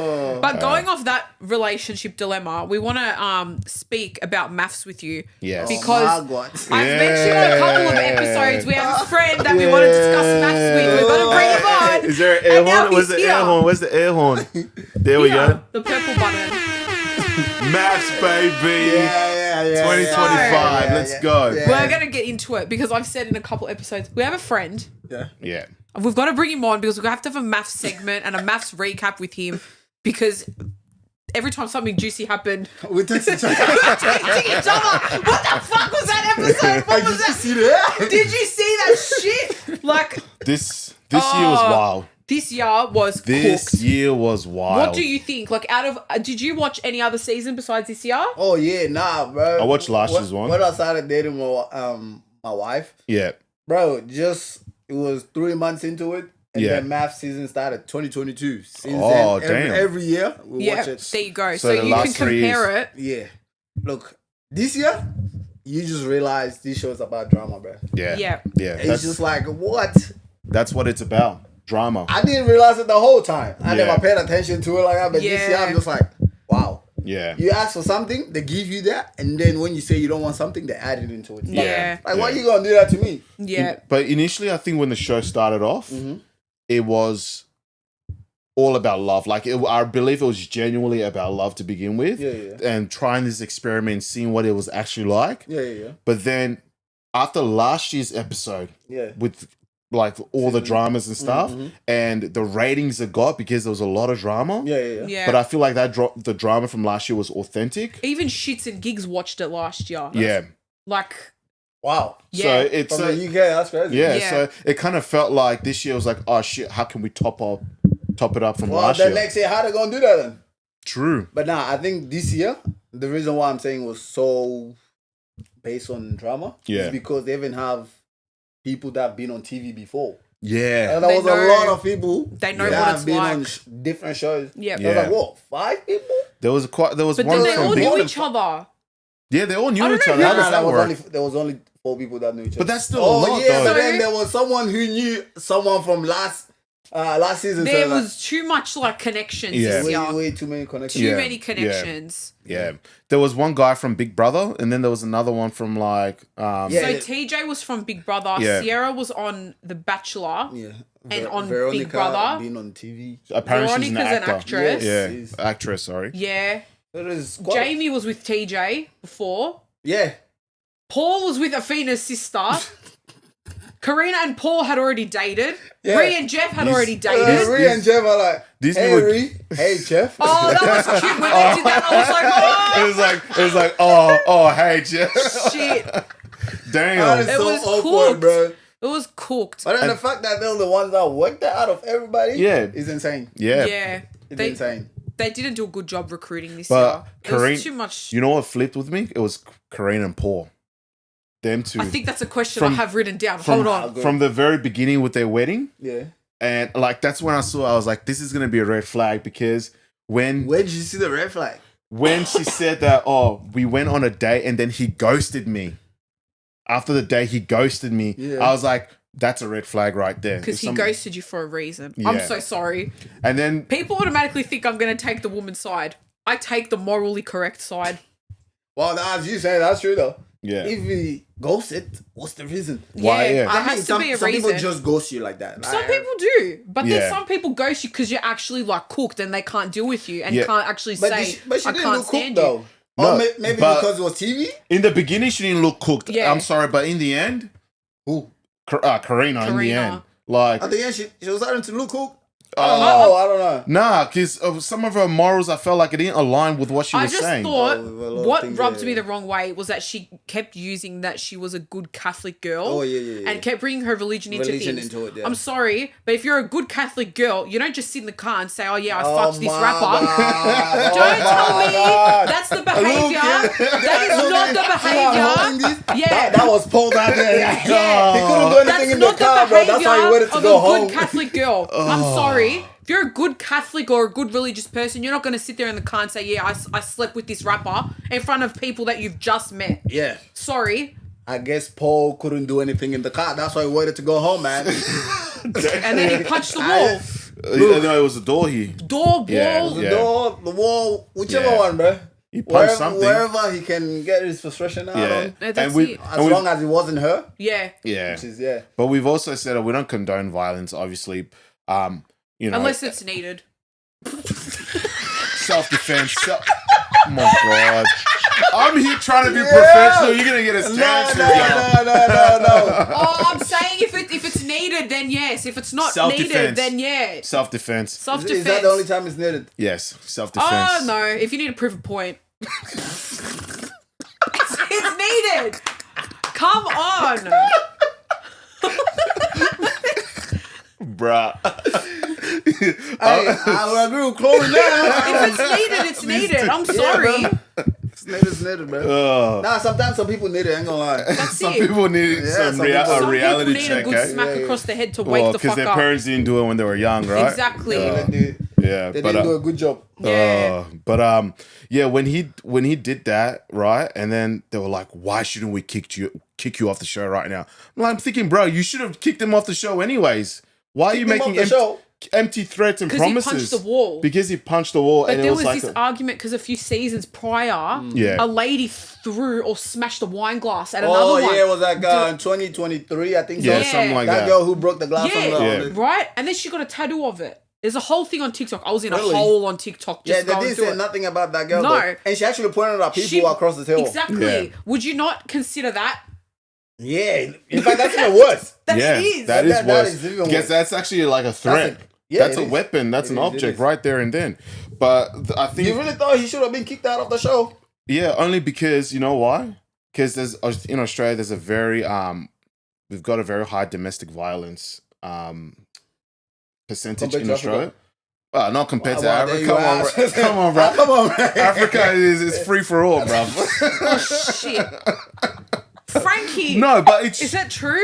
But going off that relationship dilemma, we want to speak about MAFS with you. Yes. Because I've mentioned on a couple of episodes, we have a friend that we want to discuss MAFS with. We've got to bring him on. Is there an And now air horn? Where's the he's air here. horn? Where's the air horn? There we Here, go. the purple button. MAFS, baby. Yeah. 2025. Let's go. Yeah. We're going to get into it because I've said in a couple episodes, we have a friend. Yeah. We've got to bring him on because we have to have a MAFS segment and a MAFS recap with him because every time something juicy happened, We text each other. we're texting each other. What the fuck was that episode? What was that? See that? Did you see that shit? Like, This year was wild. this year was This cooked. year was wild. What do you think? Like, out of, did you watch any other season besides this year? Oh yeah, nah, bro. I watched last year's one. When I started dating my wife, Yeah. bro, it was 3 months into it, and Yeah. then MAFS season started 2022. Since Oh, then, damn. every year we Yeah, watch it. there you go. So So, the you can last 3 compare it. Yeah, look, this year you just realize this show's about drama, bro. Yeah. Yeah. Yeah. It's just like what? That's what it's about. Drama. I didn't realize it the whole time. I Yeah. never paid attention to it like that, but this year Yeah. I'm just like, wow. Yeah. You ask for something, they give you that, and then when you say you don't want something, they add it into it. Yeah. Like, why you gonna do that to me? Yeah. But initially, I think when the show started off, it was all about love. Like, I believe it was genuinely about love to begin with. Yeah. And trying this experiment, seeing what it was actually like. Yeah. But then after last year's episode, Yeah. with like all the dramas and stuff, and the ratings it got because there was a lot of drama. Yeah. Yeah. But I feel like the drama from last year was authentic. Even Shits and Gigs watched it last year. Yeah. Like, Wow. yeah. So it's From the UK, that's crazy. yeah, Yeah. so it kind of felt like this year was like, oh shit, how can we top it up from Well, last then year? next year, how they gonna do that then? True. But nah, I think this year, the reason why I'm saying was so based on drama Yeah. is because they even have people that have been on TV before. Yeah. And there They was know- a lot of people they know that what have it's been like. on different shows. Yeah. There was Yeah. like, what, 5 people? There was But one then they all from knew Big. each other. Yeah, they all knew I don't each know other. who- How does that work? There was only 4 people that knew each other. But that's still a oh lot, yeah, though. but then So- there was someone who knew someone from last season. There so like, was too much like connections Yeah. this year. way too many connections. Too Yeah. many connections. Yeah. There was one guy from Big Brother, and then there was another one from like Yeah. So TJ was from Big Brother. Yeah. Sierra was on The Bachelor. Yeah. And on Veronica Big Brother. being on TV. apparently she's an Veronica's an actor. actress. Yeah, Yes. actress, sorry. Yeah. It is quite- Jamie was with TJ before. Yeah. Paul was with Athena's sister. Karina and Paul had already dated. Yeah. Rhea and Jeff had These- already dated. Rhea and Jeff are like, these hey, people- Rhea. Hey, Jeff. Oh, that was cute when they did that. I was like, It was like, oh, hey, Jeff. oh, shit. Damn. That is It so was awkward, cooked. bro. It was cooked. But then the fact that they're the ones that worked that out of everybody Yeah. is insane. Yeah. Yeah. It's They, insane. they didn't do a good job recruiting this But year. It was Karine- too much. You know what flipped with me? It was Karine and Paul. Them two. I think that's a question From- I have written down. from, Hold on. From the very beginning with their wedding. Yeah. And like that's when I was like, this is gonna be a red flag because when Where did you see the red flag? she said that, oh, we went on a date and then he ghosted me. After the day he ghosted me, Yeah. I was like, that's a red flag right there. Because If he some- ghosted you for a reason. I'm Yeah. so sorry. And then People automatically think I'm going to take the woman's side. I take the morally correct side. Well, as you say, that's true though. Yeah. If he ghosts it, what's the reason? Why? Yeah. There has to be a some reason. people just ghost you like that. Some people do, but Yeah. then some people ghost you because you're actually like cooked and they can't deal with you and Yeah. can't actually But say, she I didn't can't look stand cooked you. though. No, Or maybe but- because it was TV. In the beginning, she didn't look cooked. Yeah. I'm sorry, but in the end, Who? Karina. In the end, like, At the end, she was starting to look cooked. Oh. I don't know. nah, because of some of her morals, I felt like it didn't align with what she I was just saying. thought Oh, a lot of what things, rubbed yeah, me yeah. the wrong way was that she kept using that she was a good Catholic girl. Oh, yeah. And kept bringing her religion into Religion things. into it, yeah. I'm sorry, but if you're a good Catholic girl, you don't just sit in the car and say, "Oh yeah, I Oh fucked this my rapper." God. Don't Oh tell my me God. that's the behavior. That is not the behavior. Yeah. That was Paul down there. Yeah. He couldn't do anything That's in the not car, the bro. That's why he behavior waited to of go a home. good Catholic girl. I'm sorry. If you're a good Catholic or a good religious person, you're not going to sit there in the car and say, "Yeah, I slept with this rapper" in front of people that you've just met. Yeah. Sorry. I guess Paul couldn't do anything in the car. That's why he waited to go home, man. And then he punched the wall. No, it was the door here. Door, Yeah, wall. The yeah. door, the wall, whichever Yeah. one, bro. He punched Wherever, something. Wherever he can get his frustration out Yeah. on. That's And we, it. As long as it wasn't her. Yeah. yeah. Which is, yeah. But we've also said that we don't condone violence, obviously. You know, Unless it's needed. self-defense. Oh my God. I'm here trying to be professional. You're going to get us No. canceled. Oh, I'm saying if it's needed, then yes. If it's not needed, Self-defense. then yeah. Self-defense. Self-defense. Is that the only time it's needed? Yes, self-defense. Oh no! If you need to prove a point, it's needed. Come on. Bruh. I will agree with Chloe now. If it's needed, it's needed. I'm sorry. bro. It's needed, bro. Nah, sometimes some people need it, I ain't gonna lie. That's Some it. people need some people- a Some reality people need check, a good eh? smack Yeah, yeah. across the head to Well, wake the because fuck their up. parents didn't do it when they were young, right? Exactly. They Yeah, didn't do a good job. Yeah. Yeah, when he did that, right, and then they were like, "Why shouldn't we kick you off the show right now?" I'm thinking, bro, you should have kicked him off the show anyways. Why are you him off making the show? empty threats and 'Cause he promises? punched the wall. Because he punched the wall, But and it there was was like this argument because a few seasons prior, Yeah. a lady threw or smashed a wine glass at Oh, another one. yeah, it was like in 2023, I think so. yeah, Yeah. something like That that. girl who broke the glass on Yeah, the... right? And then she got a tattoo of it. There's a whole thing on TikTok. I was in Really? a hole on TikTok Yeah, just they going didn't through say it. nothing about that girl. No. though. And she actually pointed out people She- across the table. Exactly. Yeah. Would you not consider that? Yeah. In fact, that's even worse. That Yeah, it is. that is That worse. is even Because worse. that's actually like a threat. That's That's a it is. weapon. That's It an is, it object is. right there and then. But I think You really thought he should have been kicked out of the show? yeah, only because you know why? Because there's in Australia there's a very we've got a very high domestic violence percentage Compared in to Australia. Not compared to Well, there Africa. you Come on, are. bro. Come on, bro. Come on, bro. Africa is free for all, bro. Oh, shit. Frankie. No, but it's Is that true?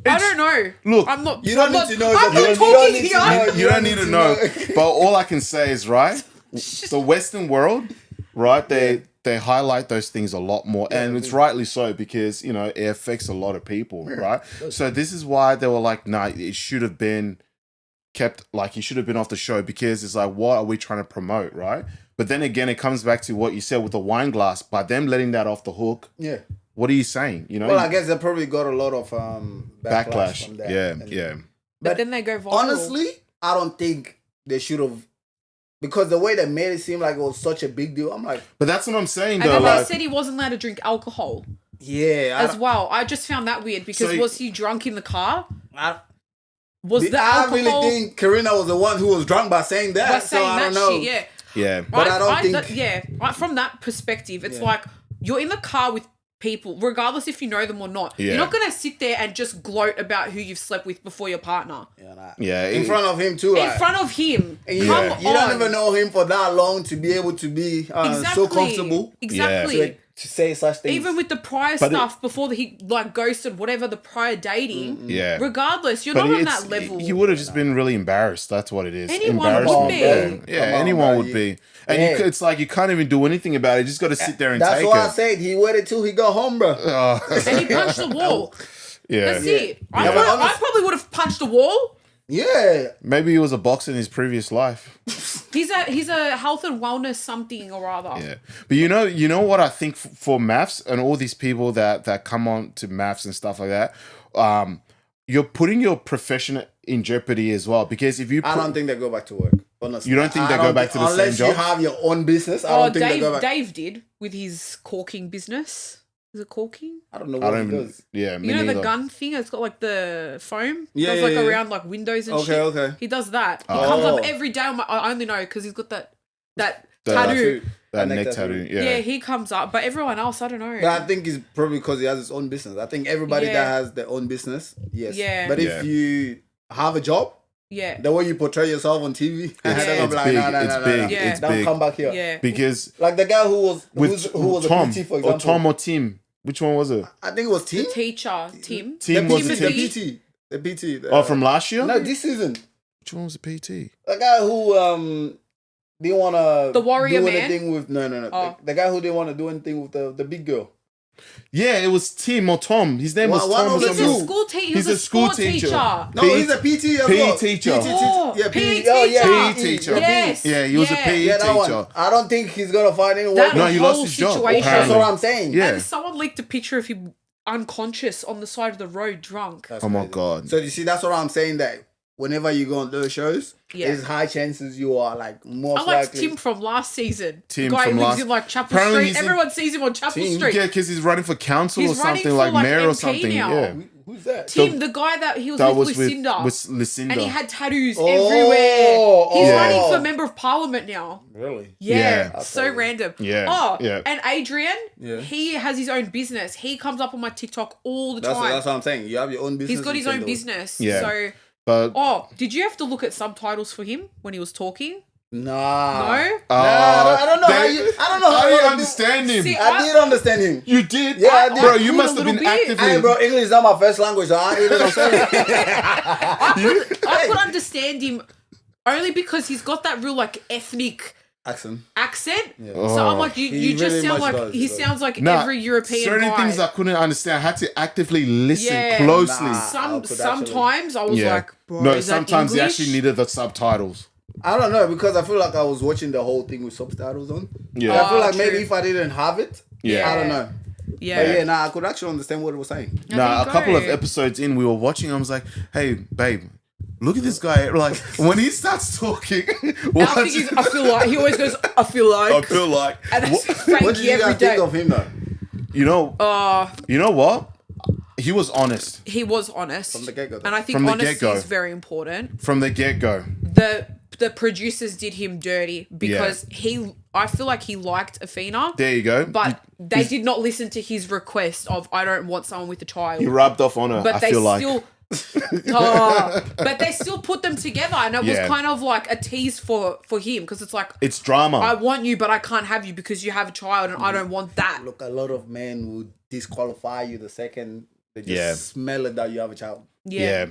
I don't know. Look, I'm not. You don't I'm need not, to know. I'm You not don't talking need to here. know. you don't need to know. But all I can say is right. The Western world, right? They highlight those things a lot more, and it's rightly so because you know it affects a lot of people, right? So this is why they were like, "Nah, it should have been kept. Like, he should have been off the show because it's like, what are we trying to promote, right?" But then again, it comes back to what you said with the wine glass. By them letting that off the hook, Yeah. what are you saying? You know, Well, I guess they probably got a lot of backlash from that. Yeah, And- yeah. But then they go viral. Honestly, I don't think they should have, because the way they made it seem like it was such a big deal. I'm like, But that's what I'm saying, And though. then they Like, said he wasn't allowed to drink alcohol yeah. as well. I just found that weird because So- was he drunk in the car? I Was the I alcohol really think Karina was the one who was drunk by saying that. by so saying I that don't know. shit? Yeah. yeah. But I don't think- from that perspective, it's Yeah. like you're in the car with people, regardless if you know them or not. Yeah. You're not gonna sit there and just gloat about who you've slept with before your partner Yeah, nah. Yeah, In it- front of him too. in like, front of him. and you, Come you don't on. even know him for that long to be able to be so comfortable Exactly. to say such things. Even with the prior But stuff before he like ghosted whatever the prior dating. yeah. Regardless, you're But not on it's- that level. He would have just been really embarrassed. That's what it is. Anyone Embarrassment. would be. Yeah, Come on, anyone bro. would be. And Yeah. it's like you can't even do anything about it. You just got to sit there and That's take why I it. said he waited till he got home, bro. And he punched the wall. Yeah. That's it. I, Yeah. I probably would have punched a wall. Yeah. Maybe he was a boxer in his previous life. He's a health and wellness something or other. Yeah, but you know what I think for MAFS and all these people that come on to MAFS and stuff like that, you're putting your profession in jeopardy as well, because if you I don't think they go back to work. Honestly, you don't think they go back to the same unless job? you have your own business. I don't think they go back. Dave did with his caulking business. Is it caulking? I don't know what he does. Yeah, you know the gun thing? It's got like the foam. Yeah, goes like around like windows and shit. Okay. He does that. He comes up every day. I only know because he's got that tattoo. That neck tattoo. Yeah, he comes up, but everyone else, I don't know. But I think it's probably because he has his own business. I think everybody that has their own business, yes. Yeah. But if you have a job, the way you portray yourself on TV, it's big. Don't come back here. Yeah. Because like the guy who was Tom, a PT, for example. or Tom or Tim. Which one was it? I think it was Tim. The teacher, Tim. Tim was the PT. The PT. Oh, from last year? No, this season. Which one was the PT? The guy who didn't want to the warrior do man? anything with no. Oh. The guy who didn't want to do anything with the big girl. Yeah, it was Tim or Tom. His name was Tom or He's something. a school teacher. He's a school teacher. No, he's a PT as well. PE teacher. PE teacher. PE teacher. Yes. Yeah, he was a PE teacher. One. I don't think he's gonna find any work. No, he lost his job. That's what I'm saying. Yeah. And someone leaked a picture of him unconscious on the side of the road, drunk. That's oh my crazy. God. So you see, that's what I'm saying. That whenever you go on those shows, there's high chances you are like more. I liked Tim from last season. Tim the guy from who lives last. in like Chapel Apparently Street. Everyone sees him on Chapel Street. Yeah, because he's running for council He's or something, running like for, mayor or MP something. now. Yeah. Who's that? Tim, the guy that he was with Lucinda. With Lucinda. And he had tattoos everywhere. He's running for Member of Parliament now. Really? Yeah. So random. Yeah. Oh, yeah. and Adrian, he has his own business. He comes up on my TikTok all the time. That's what I'm saying. You have your own business. He's got his own business. Yeah. So, but did you have to look at subtitles for him when he was talking? Nah. No? I don't know how you understand him. See, I did understand him. You did? Yeah, I did. Bro, you Cool, must a have been little bit. actively... Hey, bro, English is not my first language, so I didn't understand. I could understand him only because he's got that real like ethnic accent. Yeah. So I'm like, you just really sound much like does, he though. sounds like Nah, every European certain guy. things I couldn't understand. I had to actively listen Yeah. closely. Nah. Sometimes I was like, bro, No, is that sometimes you English? actually needed the subtitles. I don't know, because I feel like I was watching the whole thing with subtitles on. Yeah. I feel like true. maybe if I didn't have it, Yeah. I don't know. Yeah. But I could actually understand what it was saying. Nah, a go. couple of episodes in, we were watching. I was like, "Hey, babe, look at this guy." Like when he starts talking, I think he's, I feel like he always goes, I feel like. I feel like. And that's What Frankie did you every guys day. think of him though? You know what? He was honest He was honest. From the get-go, though. And I think From the honesty get-go. is very important. from the get-go. The producers did him dirty because I feel like he liked Athena. There you go. But they did not listen to his request of I don't want someone with a child. He rubbed off on her. But I they feel like. still but they still put them together, and it was kind of like a tease for him because it's like It's drama. I want you, but I can't have you because you have a child, and I don't want that. Look, a lot of men would disqualify you the second they just smell it that you have a child. Yeah.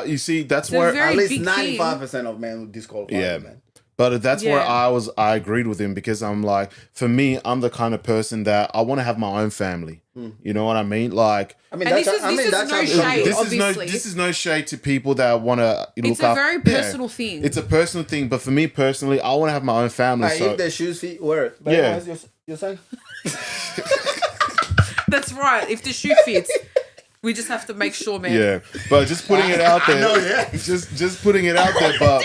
You see, that's It's a where. very At least big 95% of men would disqualify you, man. But that's where Yeah. I agreed with him, because I'm like, for me, I'm the kind of person that I want to have my own family. You know what I mean? Like, I mean, And that's this is that's no how- shade. this is no shade to people that want to look It's a up. very personal thing. It's a personal thing, but for me personally, I want to have my own family. Like, So if their shoes fit, wear it. But Yeah. you're saying? That's right. If the shoe fits, we just have to make sure, man. yeah, but just putting it out there. know, yeah. Just putting it out there, but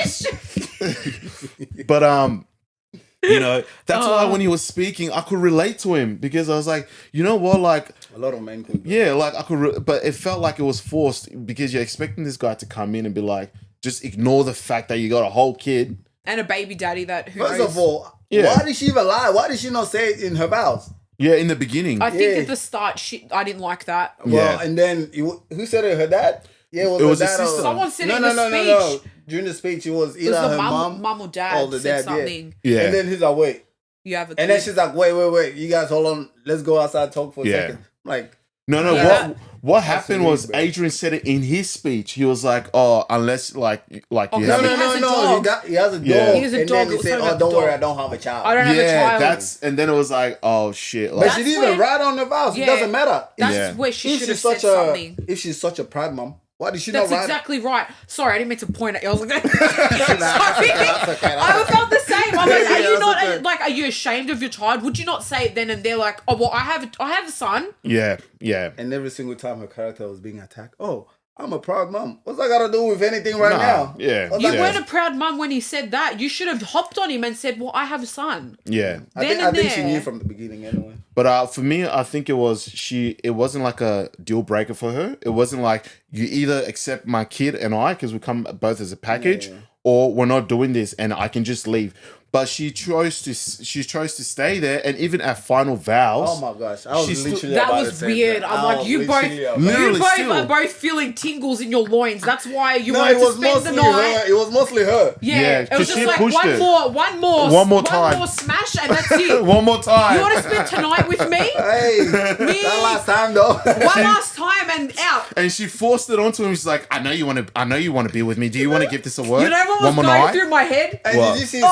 you know, that's why when he was speaking, I could relate to him, because I was like, you know what, like, A lot of men could. yeah, like I could, but it felt like it was forced, because you're expecting this guy to come in and be like, just ignore the fact that you got a whole kid. And a baby daddy that who First knows. of all, Yeah. why did she even lie? Why did she not say it in her vows? Yeah, in the beginning. I think Yeah. at the start, I didn't like that. Yeah. Well, and then who said it? Her dad? Yeah, It was her his dad. sister. Someone said no, it in no, the no, speech. no, no. During the speech, it was It was either the her mum or dad or the said dad, yeah. something. Yeah. And then he's like, wait. You have a kid. And then she's like, wait. You guys hold on. Let's go outside, talk for a Yeah. second. Like, No. Yeah. What happened was bro. Adrian said it in his speech. He was like, "Oh, unless like you Oh, have." no, no. He has a dog. He has a dog. Yeah. He has a and dog. then It he was said, something oh, about don't the worry, I dog. don't have a child. I don't have a child. that's, and then it was like, oh shit, But like, she That's didn't even where- write on the vows. Yeah. It doesn't matter. That's Yeah. where she If should have she's said such a something. if she's such a proud mom, why did she That's not write exactly right. Sorry, I didn't mean to point at you. I was like, Nah, sorry. that's okay. I felt the same. Are you not like? Are you ashamed of your child? Would you not say it then and there? Like, oh well, I have a son. Yeah. And every single time her character was being attacked, oh, I'm a proud mom. What's that got to do with anything right now? Yeah. You weren't a proud mum when he said that. You should have hopped on him and said, well, I have a son. Yeah. I think she knew from the beginning anyway. But for me, I think it wasn't like a deal breaker for her. It wasn't like you either accept my kid and I, because we come both as a package, or we're not doing this and I can just leave. But she chose to stay there, and even at final vows. Oh my gosh, I was literally that was weird. I'm like, you both are both feeling tingles in your loins. That's why you wanted to spend the night. It was mostly her. Yeah, it was just like one more smash, and that's it. One more time. You want to spend tonight with me? Hey, that last time though. One last time and out. And she forced it onto him. She's like, I know you want to be with me. Do you want to give this a word? You know what was going through my head? Hey, did you see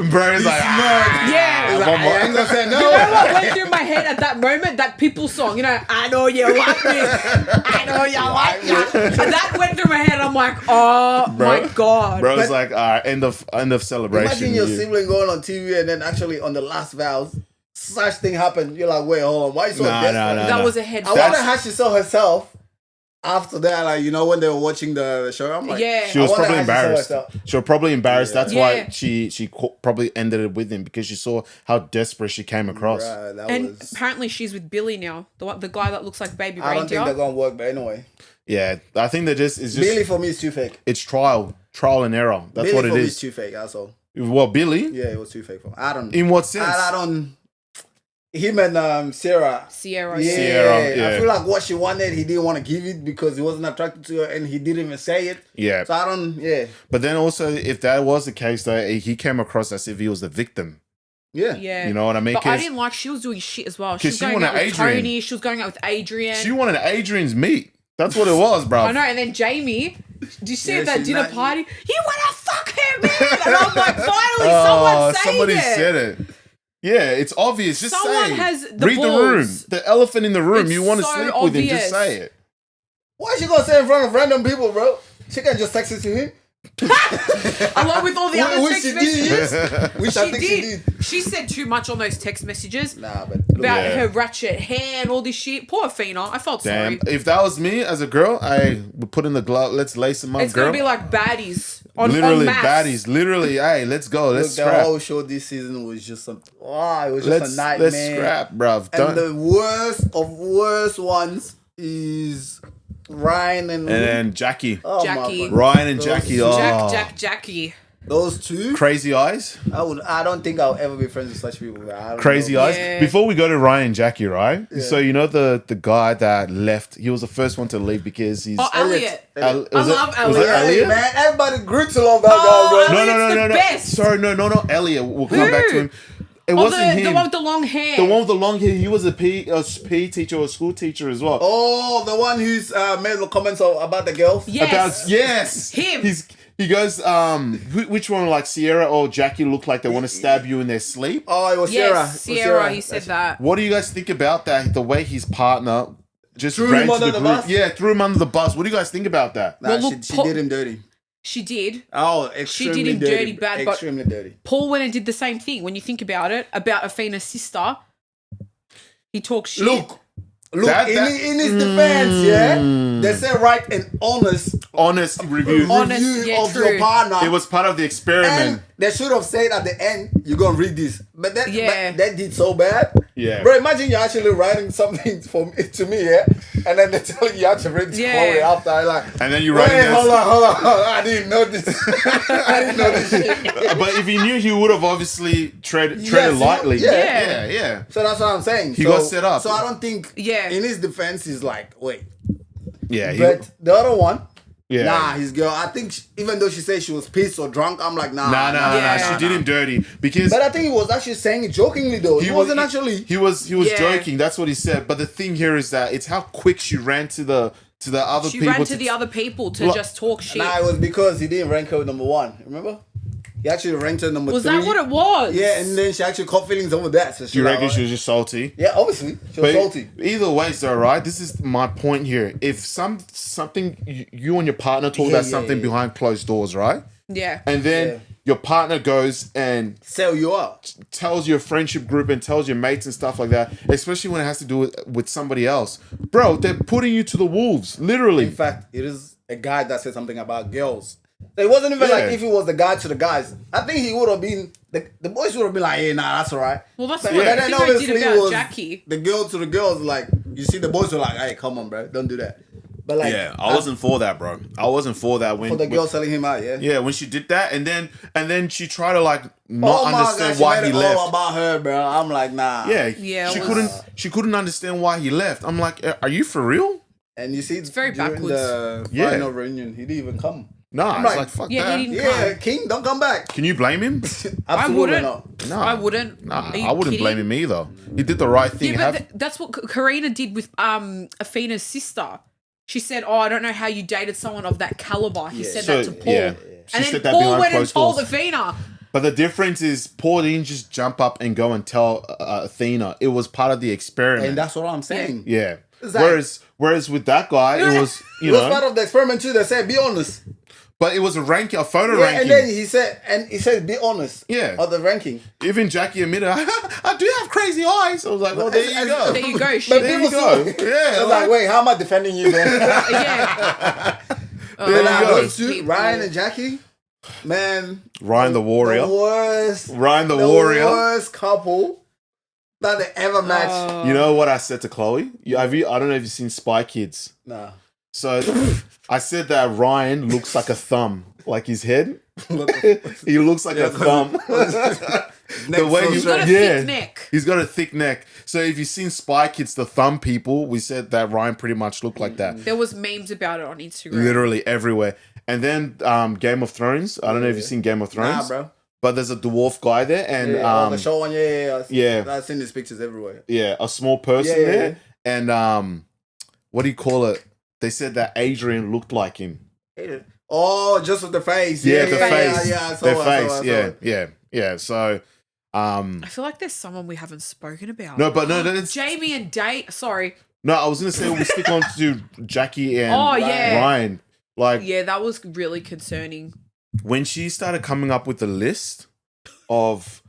Bro is like, yeah. I ain't gonna say no. You know what went through my head at that moment? That People song, you know, I know you like me. I know you like me. And that went through my head. I'm like, oh my God. Bro, it's like, end of celebration. Imagine your sibling going on TV and then actually on the last vows, such thing happened. You're like, wait, hold on. Why are you so desperate? That was a head. I wonder how she saw herself. After that, like, you know, when they were watching the show, I'm like, she was probably embarrassed. She was probably embarrassed. That's why she probably ended it with him, because she saw how desperate she came across. Apparently she's with Billy now, the guy that looks like Baby Reindeer. I don't think they're gonna work, but anyway. Yeah, I think that it's just Billy for me is too fake. It's trial and error. That's Billy what it for me is. is too fake. That's all. Well, Billy? Yeah, it was too fake for me. I don't. In what sense? I don't. Him and Sierra. Yeah. I feel like what she wanted, he didn't want to give it because he wasn't attracted to her, and he didn't even say it. Yeah. So I don't. Yeah. But then also, if that was the case, though, he came across as if he was the victim. Yeah. You know what I mean? But I didn't like. She was doing shit as well. She was going wanted out with Adrian. Tony. She was going out with Adrian. She wanted Adrian's meat. That's what it was, bro. I know. And then Jamie, did you see at that dinner party? You want to fuck her, man? And I'm like, finally, somebody said it. Yeah, it's obvious. Just someone say it. Has the Read balls. the room. The elephant in the room. It's you want to so sleep obvious. with him. Just say it. Why is she gonna say in front of random people, bro? She can just text it to him. Along with all the other text messages. She did. She said too much on those text messages. Nah, but about her ratchet hair and all this shit. Poor Fina. I felt sorry. If that was me as a girl, I would put in the glove. Let's lace them up, it's gonna be like baddies on literally MAFS. Baddies. Literally, hey, let's go. Let's scrap. The whole show this season was just a nightmare. Let's scrap, bruv. And the worst of worst ones is Ryan and then Jackie. Oh, Jackie. Ryan and Jackie. Jackie. Those two. Crazy eyes. I don't think I'll ever be friends with such people. Crazy eyes. Yeah. Before we go to Ryan and Jackie, right? Yeah. So you know the guy that left. He was the first one to leave because he's. Elliot. I love Elliot. Was it Elliot? Man, everybody grew to love that guy, bro. Elliot's the best. Sorry, not Elliot. We'll come back to him. It wasn't him. The one with the long hair. The one with the long hair. He was a PE teacher or a school teacher as well. Oh, the one who's made the comments about the girls. Yes. Him. He goes, which one, like Sierra or Jackie, look like they want to stab you in their sleep? Oh, it was Sierra. He said that. What do you guys think about that? The way his partner just threw ran him to under the the group. bus? Yeah, threw him under the bus. What do you guys think about that? Nah, she did him dirty. She did. Oh, extremely She did him dirty bad. Extremely dirty. Paul went and did the same thing. When you think about it, about Afina's sister, he talks shit. Look, in his defense, they say right and honest review of true. your partner. It was part of the experiment. And they should have said at the end, you're going to read this. But that did so bad. Yeah. Bro, imagine you're actually writing something to me, and then they're telling you how to read this story after. And then you write it. Hold on. I didn't know this. But if he knew, he would have obviously treaded lightly. Yeah. So that's what I'm saying. He got set up. So I don't think, in his defense, he's like, wait. Yeah. But the other one, nah, his girl. I think even though she said she was pissed or drunk, I'm like, nah. She did him dirty because. But I think he was actually saying it jokingly though. He wasn't actually. He was joking. That's what he said. But the thing here is that it's how quick she ran to the other people. She ran to the other people to just talk shit. Nah, it was because he didn't rank her number 1. Remember? He actually ranked her number 3. Was that what it was? Yeah, and then she actually caught feelings over that. So you reckon she was just salty? Yeah, obviously. She was salty. Either way, though, right? This is my point here. If something you and your partner talk about something behind closed doors, right? Yeah. And then your partner goes and sell you up, tells your friendship group and tells your mates and stuff like that, especially when it has to do with somebody else, bro, they're putting you to the wolves, literally. In fact, it is a guy that said something about girls. So it wasn't even like if it was the guy to the guys. I think he would have been, the boys would have been like, hey, nah, that's all right. Well, that's but what I think I did about Jackie. The girl to the girls, like, you see the boys were like, hey, come on, bro, don't do that. But like, yeah, I wasn't for that, bro. I wasn't for that when for the girl selling him out. Yeah, when she did that, and then she tried to like not understand why he left. All about her, bro. I'm like, nah. Yeah. She couldn't understand why he left. I'm like, are you for real? And you see, it's very backwards. The final reunion, he didn't even come. Nah, it's like fuck that. He didn't come. King, don't come back. Can you blame him? I wouldn't. Not. No, I wouldn't. Nah, I wouldn't blame him either. He did the right thing. Yeah, but that's what Karina did with Afina's sister. She said, "Oh, I don't know how you dated someone of that caliber." He said that to Paul, and then Paul went and told Afina. But the difference is, Paul didn't just jump up and go and tell Athena. It was part of the experiment, and that's what I'm saying. Yeah. Whereas with that guy, it was it was part of the experiment too. They said, "Be honest." But it was a photo ranking. And then he said, be honest. Yeah. Of the ranking. Even Jackie admitted, I do have crazy eyes. I was like, well, there you go. There you go. There you go. Yeah. I was like, wait, how am I defending you then? Yeah. There you go. Ryan and Jackie, man. Ryan the Warrior. Ryan the Warrior. worst couple that they ever matched. You know what I said to Chloe? I don't know if you've seen Spy Kids. Nah. So I said that Ryan looks like a thumb, like his head. He looks like a thumb. The way he's got a thick neck. He's got a thick neck. So if you've seen Spy Kids, the thumb people, we said that Ryan pretty much looked like that. There was memes about it on Instagram. Literally everywhere. And then Game of Thrones. I don't know if you've seen Game of Thrones. Nah, bro. But there's a dwarf guy there, and the show one, I've seen these pictures everywhere. Yeah, a small person there, and what do you call it? They said that Adrian looked like him. Oh, just with the face. Yeah, the face. Yeah, I saw it. Yeah. So, I feel like there's someone we haven't spoken about. No, it's Jamie and Date. Sorry. No, I was gonna say we'll stick on to Jackie and Ryan. Like, yeah, that was really concerning. When she started coming up with the list of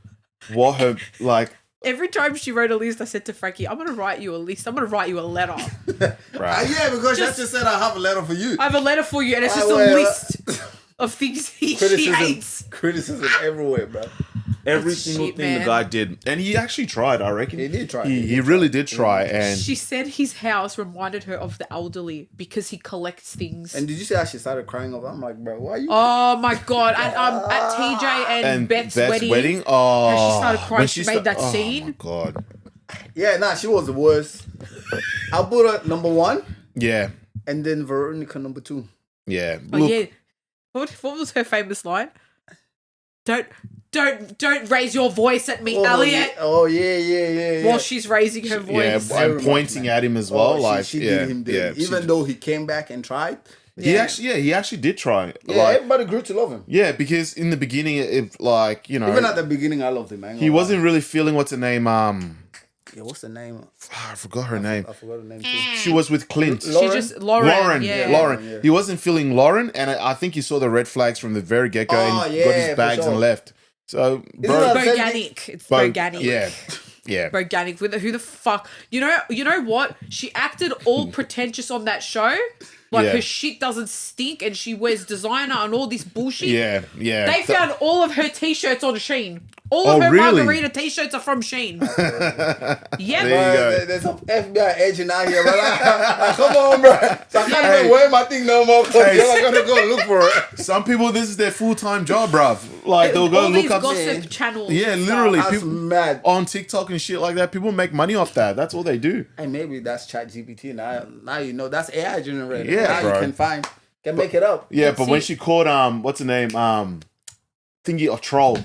what her like. Every time she wrote a list, I said to Frankie, I'm going to write you a list. I'm going to write you a letter. Right. Because she just said I have a letter for you. I have a letter for you, and it's just a list of things she hates. Criticism everywhere, bro. Every single thing the guy did. And he actually tried, I reckon. He did try. He really did try. And she said his house reminded her of the elderly because he collects things. And did you see how she started crying over? I'm like, bro, why are you? Oh my God. At TJ and Beth's wedding. Oh. How she started crying. She made that scene. Oh my God. Yeah, nah, she was the worst. I put her number 1. Yeah. And then Veronica number 2. Yeah. Oh, yeah. What was her famous line? Don't raise your voice at me, Elliot. Yeah. While she's raising her voice. Yeah, and pointing at him as well. She did him dirty. Even though he came back and tried. He actually did try. Yeah, everybody grew to love him. Yeah, because in the beginning, even at the beginning, I loved him. He wasn't really feeling what's the name. What's the name? I forgot her name. I forgot her name too. She was with Clint. Lauren. Yeah. He wasn't feeling Lauren, and I think he saw the red flags from the very get go and got his bags and left. So, bro, Boganic. It's Boganic. Yeah. Boganic. Who the fuck? You know what? She acted all pretentious on that show. Like her shit doesn't stink and she wears designer and all this bullshit. Yeah. They found all of her t-shirts on Shein. All of her margarita t-shirts are from Shein. Yep. There you go. There's some FBI agent out here, bro. Come on, bro. So I can't even wear my thing no more because I gotta go look for it. Some people, this is their full-time job, bruv. Like, they'll go look up gossip channels. Yeah, literally. That's people mad. on TikTok and shit like that. People make money off that. That's all they do. And maybe that's ChatGPT. Now you know that's AI generated. Yeah, now bro. you can make it up. Yeah, but when she called what's her name? Thingy a troll.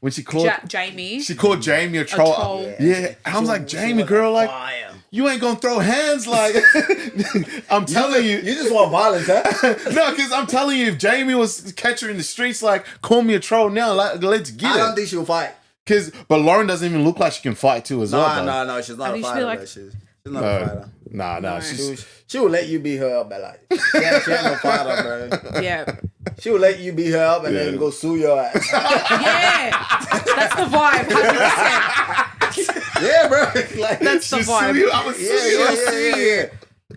When she called Jamie. She called Jamie a troll. Yeah. I was like, Jamie, girl, like you ain't gonna throw hands like I'm telling you. You just want violence, huh? No, because I'm telling you, if Jamie was catch her in the streets, like, call me a troll now, let's get it. I don't think she'll fight. But Lauren doesn't even look like she can fight too as well. No, she's not a fighter. She's not a fighter. Nah. No. She will let you beat her up, but like, she ain't no fighter, bro. Yeah. She will let you beat her up and then go sue your ass. Yeah. That's the vibe. 100%. Yeah, bro. Like, That's the vibe. I was yeah.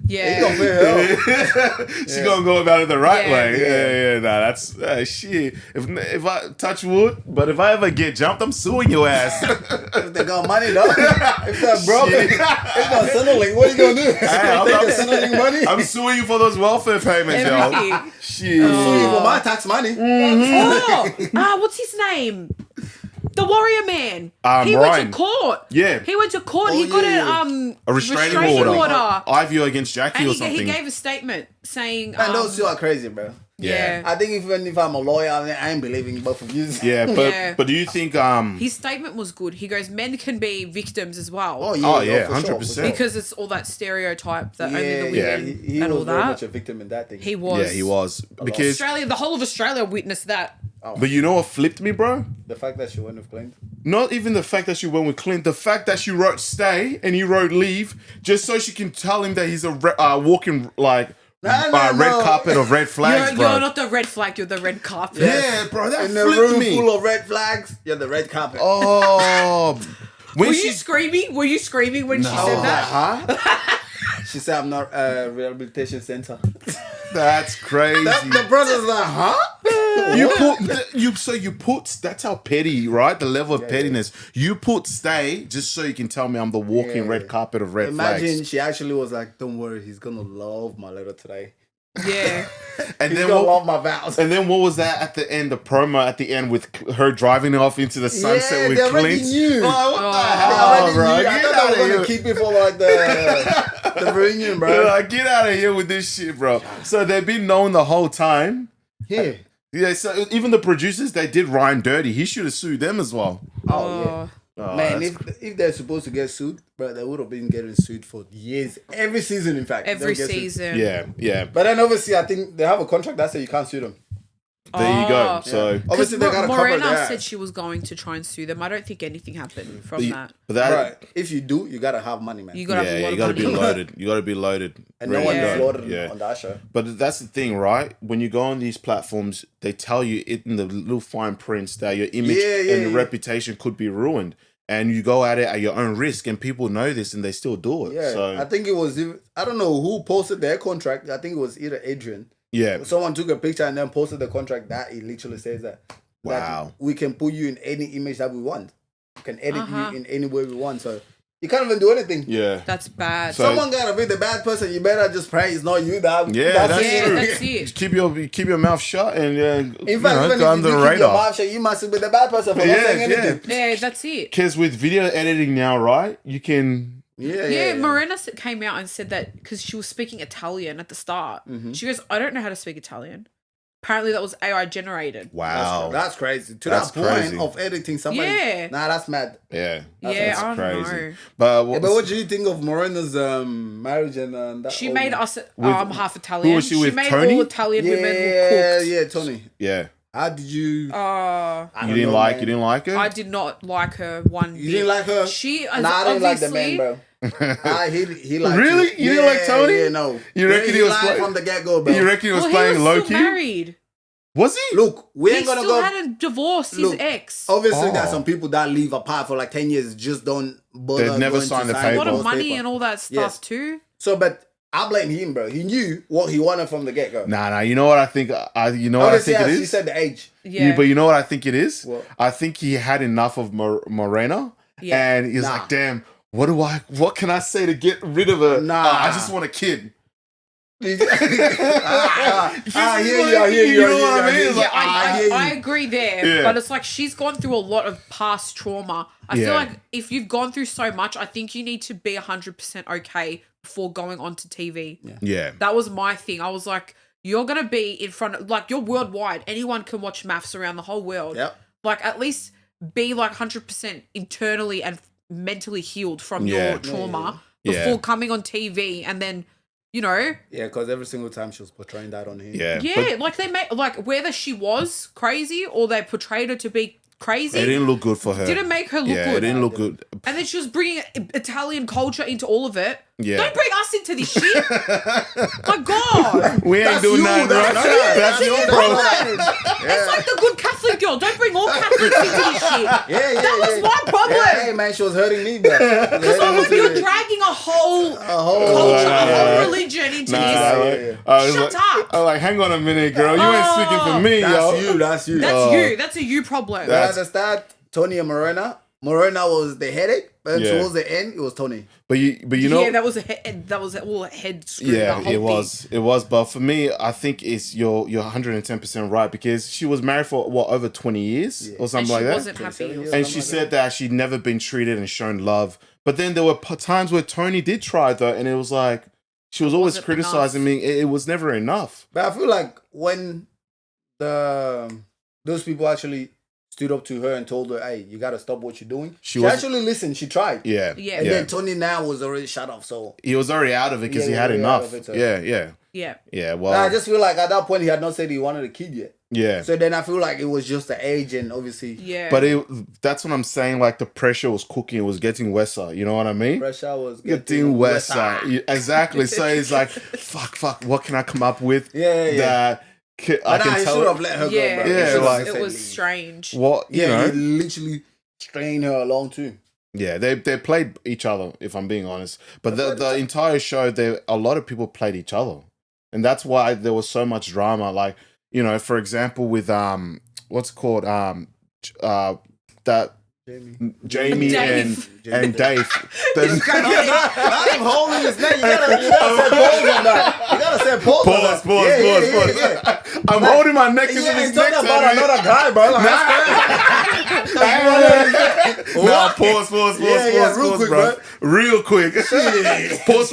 Yeah. You gonna beat her up. She gonna go about it the right Yeah. way. Yeah. Nah, that's shit. If I touch wood, but if I ever get jumped, I'm suing your ass. If they got money, though. If they're broke, if they're settling, what are you gonna do? I'm Take the settling money. I'm suing you for those welfare payments, Everything. yo. Shit. I'm suing you for my tax money. What's his name? The Warrior Man. He Brian. went to court. Yeah. He went to court. He got A restraining order. Ivy against Jackie And or he something. gave a statement saying... Man, those two are crazy, bro. Yeah. I think even if I'm a lawyer, I ain't believing both of you. Yeah, but do you think His statement was good. He goes, men can be victims as well. Oh yeah, for sure, 100%. for sure. Because it's all that stereotype that only the Yeah, women he and was all very that. much a victim in that thing. He was. Yeah, he was. Because Australia, the whole of Australia witnessed that. but you know what flipped me, bro? The fact that she went with Clint. Not even the fact that she went with Clint. The fact that she wrote stay and he wrote leave just so she can tell him that he's a walking like red carpet of red flags, bro. You're not the red flag. You're the red carpet. Yeah, bro, that In the flipped room me. full of red flags, you're the red carpet. Oh, when Were you screaming? Were you screaming when she said that? Huh? She said, I'm not a rehabilitation center. That's crazy. The brother's like, huh? You put that's how petty, right? The level of pettiness. You put stay just so you can tell me I'm the walking red carpet of red Imagine flags. she actually was like, don't worry, he's gonna love my letter today. Yeah. And He's then gonna what, love my vows. and then what was that at the end? The promo at the end with her driving off into the sunset with they already Clint. knew. Oh, what the I hell, already bro? knew. I Get thought out they were of gonna here. keep it for like the reunion, bro. Like, get out of here with this shit, bro. So they've been known the whole time. Yeah. Yeah, so even the producers, they did Ryan dirty. He should have sued them as well. Oh, Oh, man, that's if they're supposed to get sued, bro, they would have been getting sued for years. Every season, in fact. Every they'll get sued. season. yeah. But then obviously, I think they have a contract that says you can't sue them. There you go. So, Because Obviously, they gotta cover Morena that. said she was going to try and sue them. I don't think anything happened from that. but that, Right. If you do, you gotta have money, man. You gotta have a lot you of gotta money. be loaded. You gotta be loaded. And no ready one to is go. loaded on that show. But that's the thing, right? When you go on these platforms, they tell you in the little fine prints that your image and your reputation could be ruined. And you go at it at your own risk, and people know this, and they still do it. Yeah, So, I think it was. I don't know who posted their contract. I think it was either Adrian. yeah. Someone took a picture and then posted the contract that it literally says that. Wow. That we can put you in any image that we want. We can edit you in any way we want. So you can't even do anything. Yeah. That's bad. So- Someone gotta be the bad person. You better just pray it's not you. That's That's yeah, true. that's it. Just keep your mouth shut and In fact, even go if under you the keep your radar. mouth shut, you must be the bad person for not saying anything. Yeah, that's it. Because with video editing now, right, you can. Yeah, Morena came out and said that because she was speaking Italian at the start. She goes, I don't know how to speak Italian. Apparently that was AI generated. Wow. That's crazy. To That's that point crazy. of editing somebody. Yeah. Nah, that's mad. Yeah. Yeah, I don't crazy. know. But Yeah, but what do you think of Morena's marriage and that? She whole- made us half Italian. who was she with, made Tony? all Italian women look Yeah, cooked. yeah, Tony. yeah. How did you? Uh, You didn't like her? I did not like her one You bit. didn't like her? She Nah, I didn't like the man, obviously- bro. He liked Really? You didn't like Tony? Yeah, no. You reckon he was lied play- from the get go, bro? You reckon he was Well, playing he was low still key? married. Was he? Look, we He ain't gonna still go. hadn't divorced his Look, ex. Obviously, Oh. there's some people that leave apart for like 10 years, just don't bother. They've never going to signed the sign paper. A lot of those money paper. and all that stuff Yes. too. So, but I blame him, bro. He knew what he wanted from the get go. Nah. You know what I think? You know what I Obviously, think it as she is? said the age. Yeah. But you know what I think it is? What? I think he had enough of Morena. Yeah. And he's Nah. like, damn, what can I say to get rid of her? Nah. I just want a kid. I hear you. You know what I mean? It's like, I agree there, Yeah. but it's like she's gone through a lot of past trauma. I Yeah. feel like if you've gone through so much, I think you need to be 100% okay before going onto TV. Yeah. That was my thing. I was like, you're going to be in front of, like, you're worldwide. Anyone can watch MAFS around the whole world. Yep. Like, at least be like 100% internally and mentally healed from Yeah. your trauma Yeah. before coming on TV and then, you know, Yeah, because every single time she was portraying that on him. Yeah. yeah, like they made like whether she was crazy or they portrayed her to be crazy. It didn't look good for her. Didn't make her look good. It didn't look good. And then she was bringing Italian culture into all of it. Yeah. Don't bring us into this shit. My God. We ain't doing nothing, right? That's your problem. It's like the good Catholic girl. Don't bring all Catholics into this shit. That was my problem. Hey, man, she was hurting me, bro. Because you're dragging a whole culture, a whole religion into this. Shut up. I was like, hang on a minute, girl. You ain't speaking for me, yo. That's you. That's a you problem. At the start, Tony and Morena was the headache, but towards the end, it was Tony. But you know, that was all a head screw. Yeah, it was. But for me, I think you're 110% right, because she was married for over 20 years or something like that. She wasn't happy. And she said that she'd never been treated and shown love. But then there were times where Tony did try though, and it was like she was always criticizing me. It was never enough. But I feel like when those people actually stood up to her and told her, "Hey, you gotta stop what you're doing." She actually listened. She tried. Yeah. And then Tony now was already shut off. So he was already out of it because he had enough. Yeah. Well, I just feel like at that point he had not said he wanted a kid yet. Yeah. So then I feel like it was just the age and obviously. Yeah. But that's what I'm saying. Like the pressure was cooking. It was getting worse. You know what I mean? Pressure was getting worse. Exactly. So it's like, fuck. What can I come up with? That I can tell. Should have let her go, bro. Yeah, it was strange. What? He literally strained her along too. Yeah, they played each other, if I'm being honest. But the entire show, a lot of people played each other, and that's why there was so much drama. Like, you know, for example, with what's it called that. Jamie Dave. and Dave. I'm holding his neck. You gotta say pause on that. You gotta say pause. Pause. I'm holding my neck. You ain't talking about another guy, bro. Pause, real quick, bro. Real quick. Pause.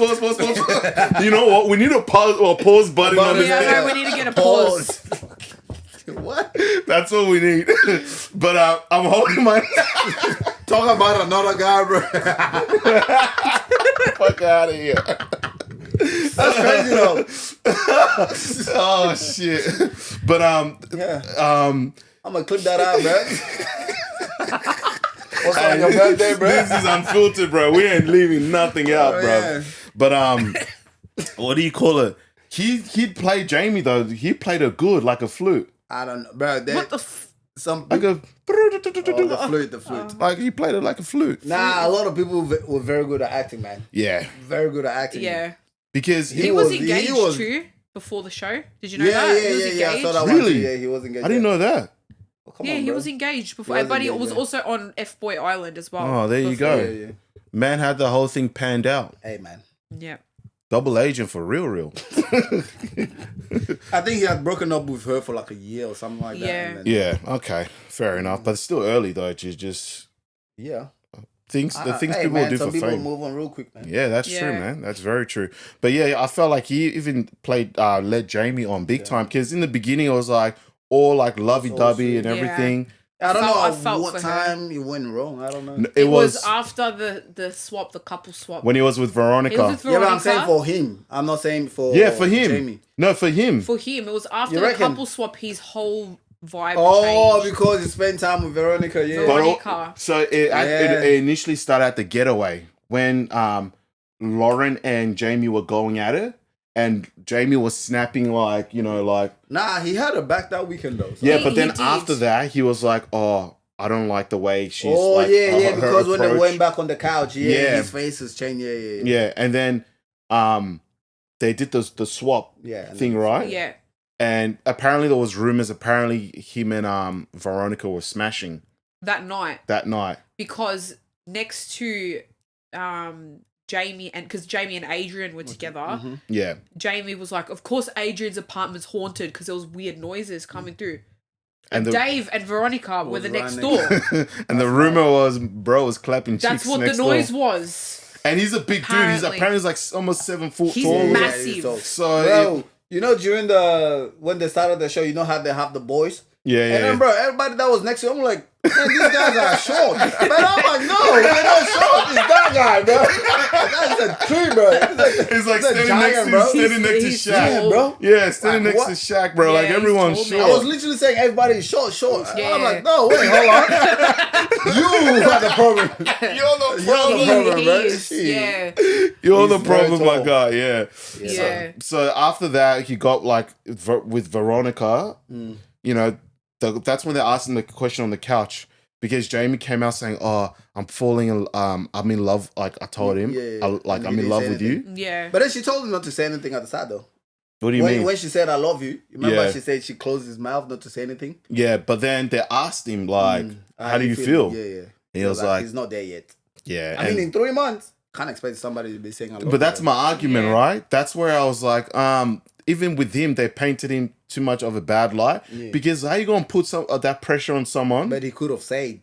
You know what? We need a pause button on this thing. Yeah, we need to get a pause. What? That's what we need. But I'm holding my. Talk about another guy, bro. Fuck out of here. That's crazy though. Oh shit. But I'm gonna clip that out, bro. What's on your birthday, bro? This is unfiltered, bro. We ain't leaving nothing out, bro. Yeah. But what do you call it? He played Jamie though. He played her good, like a flute. I don't know, bro. What the like a the flute. Like he played it like a flute. Nah, a lot of people were very good at acting, man. Yeah, very good at acting. Yeah, because he was engaged too before the show. Did you know that? He was engaged. I saw that really? Yeah, he was engaged. I didn't know that. Oh, he was engaged before. But he was also on F-Boy Island as well. Oh, there you go. Yeah. Man had the whole thing panned out. Hey, man. Yeah. Double agent for real. I think he had broken up with her for like a year or something like that. Yeah. Okay. Fair enough. But it's still early though. Just the things people do for fame. Some people move on real quick, man. Yeah, that's true, man. That's very true. But yeah, I felt like he even led Jamie on big time, because in the beginning it was like all like lovey-dovey and everything. I don't know what time it went wrong. I don't know. It was after the couple swap. When he was with Veronica. Yeah, but I'm saying for him. I'm not saying for for him. Jamie. No, for him. For him. It was after the couple swap, his whole vibe changed. Because he spent time with Veronica. Yeah. Veronica. So it initially started at the getaway when Lauren and Jamie were going at it. And Jamie was snapping like. Nah, he had her back that weekend though. So. Yeah, but then after that, he was like, "Oh, I don't like the way she's." Oh yeah, because when they went back on the couch, his face has changed. Yeah, and then they did the swap thing, right? Yeah. And apparently there was rumors. Apparently him and Veronica were smashing that night. Because next to Jamie because Jamie and Adrian were together. Mm-hmm. Yeah. Jamie was like, of course Adrian's apartment's haunted because there was weird noises coming through. And Dave and Veronica were the next door. And the rumor was bro was clapping cheeks next door. That's what the noise was. And he's a big dude. He's apparently like almost 7 foot he's tall. He's massive. So bro, during when they started the show, you know how they have the boys? Yeah. And then, bro, everybody that was next to him, I'm like, man, these guys are short. But I'm like, no, they're not short. It's that guy, bro. That's a tree, bro. It's like a standing giant, next bro. to He's Shaq. Yeah, bro. Yeah, standing Like, next to Shaq, bro. Yeah, like he's everyone's tall, short. man. I was literally saying everybody's short. Yeah. I'm like, no, wait, hold on. You are the problem. You're the You're the problem, bro. Yeah. You're the He's very problem, my tall. guy. Yeah. Yeah. So after that, he got like with Veronica. You know, that's when they asked him the question on the couch because Jamie came out saying, "Oh, I'm falling. I'm in love." Like I told him, And I'm he in didn't love say with you. anything. Yeah. But then she told him not to say anything at the start, though. What do you mean? When she said, I love you, remember Yeah. she said she closed his mouth not to say anything? Yeah, but then they asked him like, "How do you feel?" Yeah. He was like, he's not there yet. "Yeah." I mean, in 3 months, can't expect somebody to be saying I love you. But that's my argument, Yeah. right? That's where I was like, even with him, they painted him too much of a bad light because how you gonna put some that pressure on someone? But he could have said,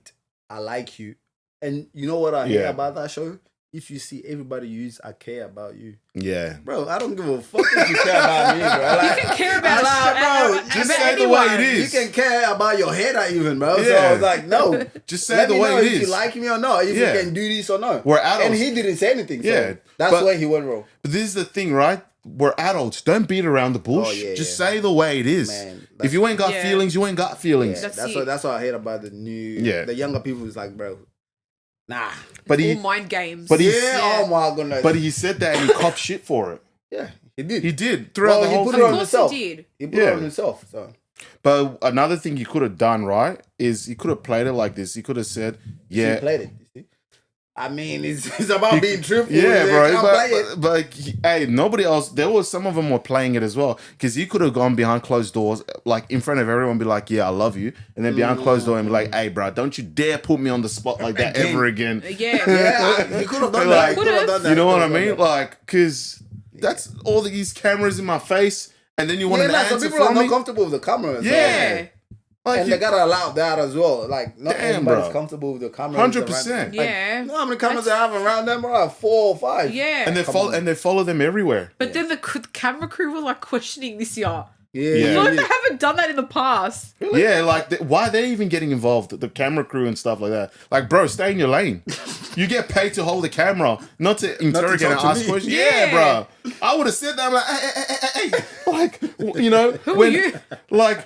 I like you. And you know what I hate about that show? If you see everybody use I care about you. Yeah. Bro, I don't give a fuck if you care about me, bro. Like, You can care about bro, just about say the anyone. way it is. you can care about your hair even, bro. So Yeah. I was like, no. Just say Let the me way know it if is. you like me or not, if Yeah. you can do this or not. We're adults. And he didn't say anything. So Yeah, that's but- where he went wrong. But this is the thing, right? We're adults. Don't beat around the bush. Oh, yeah, Just yeah. say the way it is. Man, if you ain't got Yeah. feelings, you ain't got feelings. Yeah, That's it. that's what I hate about the the younger people is like, bro, nah. But All he, mind games. but he, Oh my goodness. but he said that and he copped shit for it. yeah, he did. He did throughout Well, the he whole put thing. it Of on course himself. he did. He put it on himself. So But another thing he could have done, right, is he could have played it like this. He could have said, he "Yeah, played it. You see? I mean, it's about being truthful. yeah, They bro." can't play it. But hey, nobody else. There was some of them were playing it as well because he could have gone behind closed doors, like in front of everyone, be like, "Yeah, I love you," and then behind closed door and be like, "Hey, bro, don't you dare put me on the spot like that ever again." Yeah. Yeah, he could have done Like, that. He could have done that. You know what I He could've mean? done Like, because that's all these cameras in my face, and then you want that. to Yeah, answer some people are from not me. comfortable with the camera. So. Yeah. Like, And they gotta allow that as well. Like, not Damn, everybody's bro. comfortable with the camera. 100%. Yeah. You know how many cameras they have around them? Bro? 4 or 5. Yeah. and they follow them everywhere. But then the camera crew were like questioning this year. Yeah. Yeah. I feel like they haven't done that in the past. Yeah, like why are they even getting involved? The camera crew and stuff like that. Like, bro, stay in your lane. You get paid to hold the camera, not to interrogate and talk to ask me. questions. Yeah. Yeah, bro. I would have said that. I'm like, hey. Like, you know, Who are you? Like,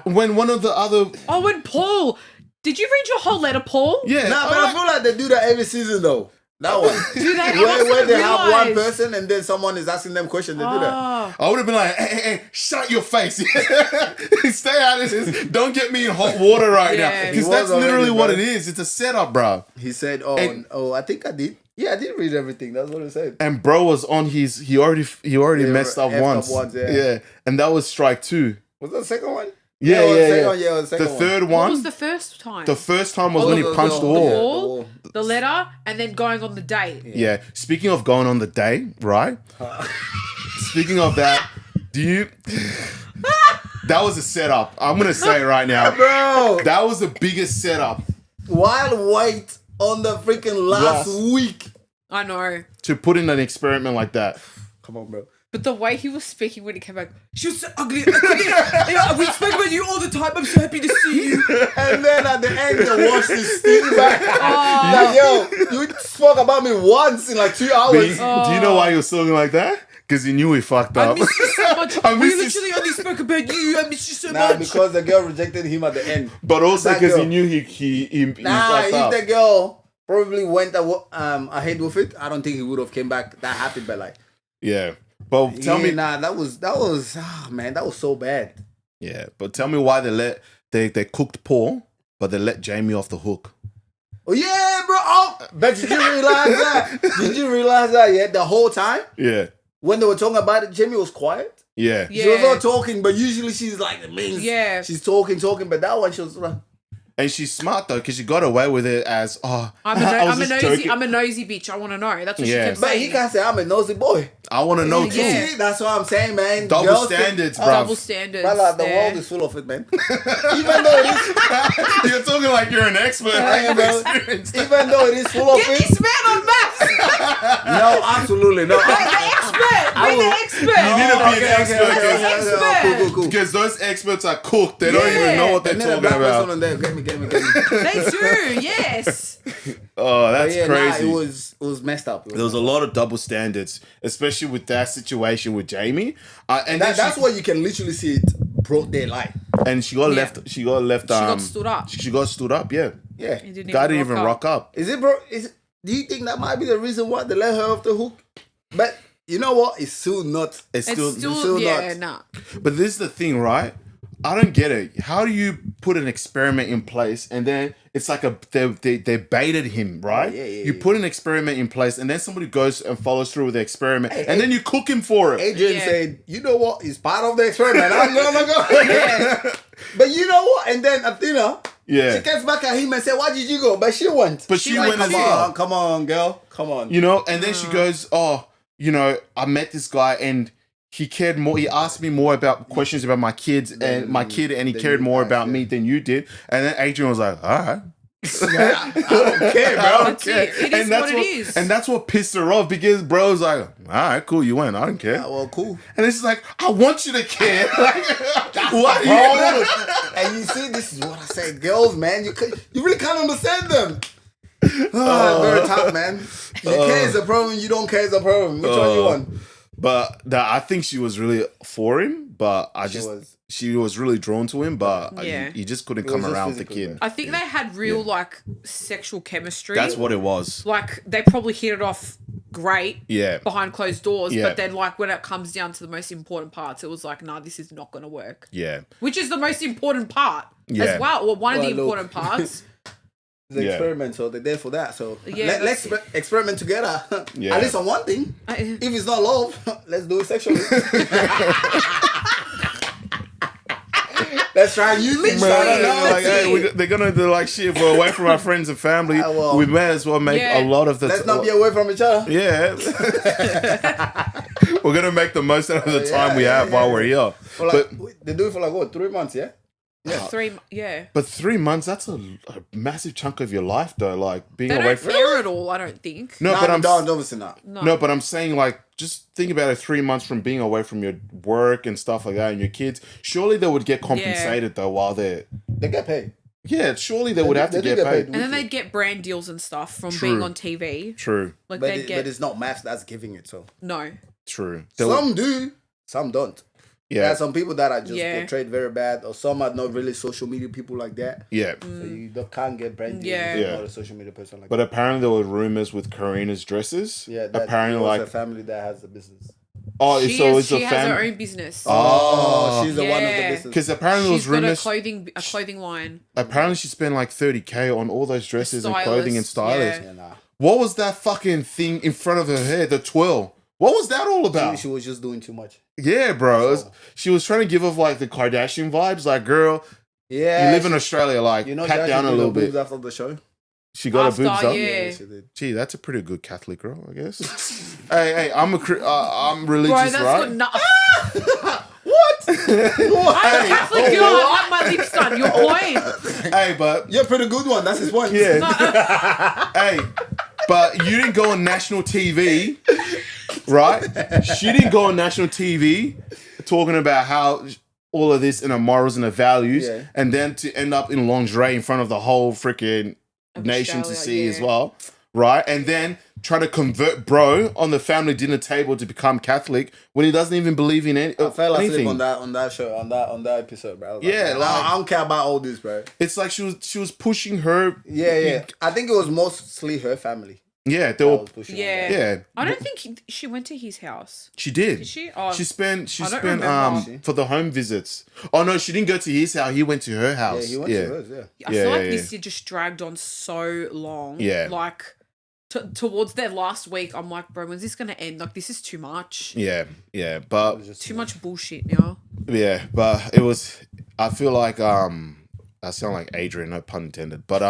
when one of the other, Oh, and Paul. Did you read your whole letter, Paul? yeah, Nah, but I'm I feel like they do that every season though. That one. Do they? Where they have one realise. person and then someone is asking them questions. They do that. Oh. I would have been like, hey, shut your face. Stay out of this. Don't get me in hot water right Yeah. now. He Because was that's literally already, what bro. it is. It's a setup, bro. He said, And- I think I did. Yeah, I did read everything. That's what he said. And bro was on his, he already messed up effed up once. yeah. And that was strike 2. Was that the second one? Yeah, it was the yeah, second yeah. one. Yeah, it was the The second third What one, was the first time? the first time was Oh, when he the- punched the the wall. wall. The letter, and then going on the date. Yeah. Speaking of going on the day, right? Speaking of that, that was a setup. I'm going to say it right now. Bro, That was the biggest setup while wait on the freaking last week. I know. to put in an experiment like that. Come on, bro. But the way he was speaking when he came back, she was so ugly. Yeah, we spoke about you all the time. I'm so happy to see you. And then at the end, they washed his sting back. Oh. Like, yo, you spoke about me once in like 2 But hours. do you know why he was talking like that? Because he knew he fucked I up. miss you so much. I We miss you literally only spoke about you. I miss you so Nah, much. because the girl rejected him at the end. But also That because he girl. knew he Nah, fucked if up. the girl probably went ahead with it, I don't think he would have came back that happy. But like, Yeah. But tell me, nah, that was, oh, man, that was so bad. yeah. But tell me why they cooked Paul, but they let Jamie off the hook. Oh yeah, bro. Oh, but did you realize that? Did you realize that? Yeah, the whole time Yeah. when they were talking about it, Jamie was quiet. Yeah. Yeah. She was not talking, but usually she's like the main. Yeah. She's talking, but that one she was like, And she's smart though, because she got away with it as I'm I was a just nosy. joking. I'm a nosy bitch. I want to know. That's what Yeah. she kept but saying. he can't say I'm a nosy boy. I want to know too. Yeah. See, that's what I'm saying, man. Double Girls think- standards, bro. Double standards. Brother, the there. world is full of it, man. Even though it is, You're talking like you're an expert. I am, bro. Even though it is full of Get it. this man on maths. No, absolutely no. The expert. I the expert. You need to be an expert. Expert. Because those experts are cooked. They don't even know what they're talking about. On there. Get me. They do, yes. Oh, that's crazy. Nah, it was messed up. There was a lot of double standards, especially with that situation with Jamie. And that's where you can literally see it broke their life. And she got left. She got left. She got stood up. She got stood up. Yeah. Yeah. Guy didn't even rock up. Is it, bro? Do you think that might be the reason why they let her off the hook? But you know what? It's still not. It's still yeah, not. nah. But this is the thing, right? I don't get it. How do you put an experiment in place and then it's like they baited him, right? You put an experiment in place and then somebody goes and follows through with the experiment and then you cook him for it. Adrian said, you know what? It's part of the experiment. I'm gonna go. But you know what? And then Athena, she gets back at him and said, why did you go? But she went. But she went as well. Come on, girl. Come on. You know, and then she goes, oh, you know, I met this guy and he cared more. He asked me more about questions about my kids and my kid, and he cared more about me than you did. And then Adrian was like, all right. I don't care, bro. I don't care. It is what it is. And that's what pissed her off because bro was like, all right, cool, you went. I don't care. Yeah, well, cool. And it's just like, I want you to care. Like, what? And you see, this is what I say. Girls, man, you really can't understand them. Very tough, man. You care is a problem. You don't care is a problem. Which one you want? But I think she was really for him, but she was really drawn to him, but he just couldn't come around with the kid. Man. I think they had real like sexual chemistry. That's what it was. Like they probably hit it off great behind closed doors, but then like when it comes down to the most important parts, it was like, nah, this is not going to work. Yeah. Which is the most important part as well, or one of the important parts. The experiment, so they're there for that. So let's experiment together. At least on one thing. If it's not love, let's do it sexually. Let's try you. They're gonna do like shit. If we're away from our friends and family, we may as well make a lot of the. Let's not be away from each other. Yeah. We're gonna make the most out of the time we have while we're here. Well, like, they do it for like what, 3 months? Yeah. But 3 months, that's a massive chunk of your life though, like being away from it all, I don't think. No, but obviously not. No, but I'm saying like just think about it, 3 months from being away from your work and stuff like that and your kids. Surely they would get compensated though while they get paid. Yeah, surely they would have to get paid. And then they'd get brand deals and stuff from being on TV. True. Like but it's not MAFS that's giving it, so. No. True. Some do, some don't. Yeah. There are some people that are just portrayed very bad, or some are not really social media people like that. Yeah. So you can't get brand deals if you're not a social media person like that. But apparently there were rumors with Karina's dresses. Yeah, that apparently like a family that has a business. Oh, she has her own business. Oh, she's the one with the business. Because apparently she's got a clothing line. Apparently she spent like $30,000 on all those dresses and clothing and stylists. Yeah, What was that fucking thing in front of her hair? The twirl. What was that all about? She was just doing too much. Yeah, bro. She was trying to give off like the Kardashian vibes. Like, girl, you live in Australia. Like, pat down a little bit. After the show, she got her boobs up. Yeah, she did. Gee, that's a pretty good Catholic girl, I guess. hey, I'm religious, bro, right? What? I'm a Catholic girl. I like my lips done. Your point. Hey, but you're a pretty good one. That's his point. Yeah. Hey, but you didn't go on national TV. Right? She didn't go on national TV talking about how all of this and her morals and her values, and then to end up in lingerie in front of the whole freaking nation to see as well. Right? And then try to convert bro on the family dinner table to become Catholic when he doesn't even believe in anything. I fell asleep on that show, on that episode, bro. I don't care about all this, bro. It's like she was pushing her. Yeah. I think it was mostly her family. Yeah, they were. Yeah. I don't think she went to his house. She did. Did she? Oh, she spent for the home visits. Oh no, she didn't go to his house. He went to her house. Yeah, he went to hers. Yeah. I feel like this just dragged on so long. Yeah. Like towards their last week, I'm like, bro, when's this gonna end? Like, this is too much. Yeah, but too much bullshit, you know. Yeah, but it was. I feel like I sound like Adrian, no pun intended. But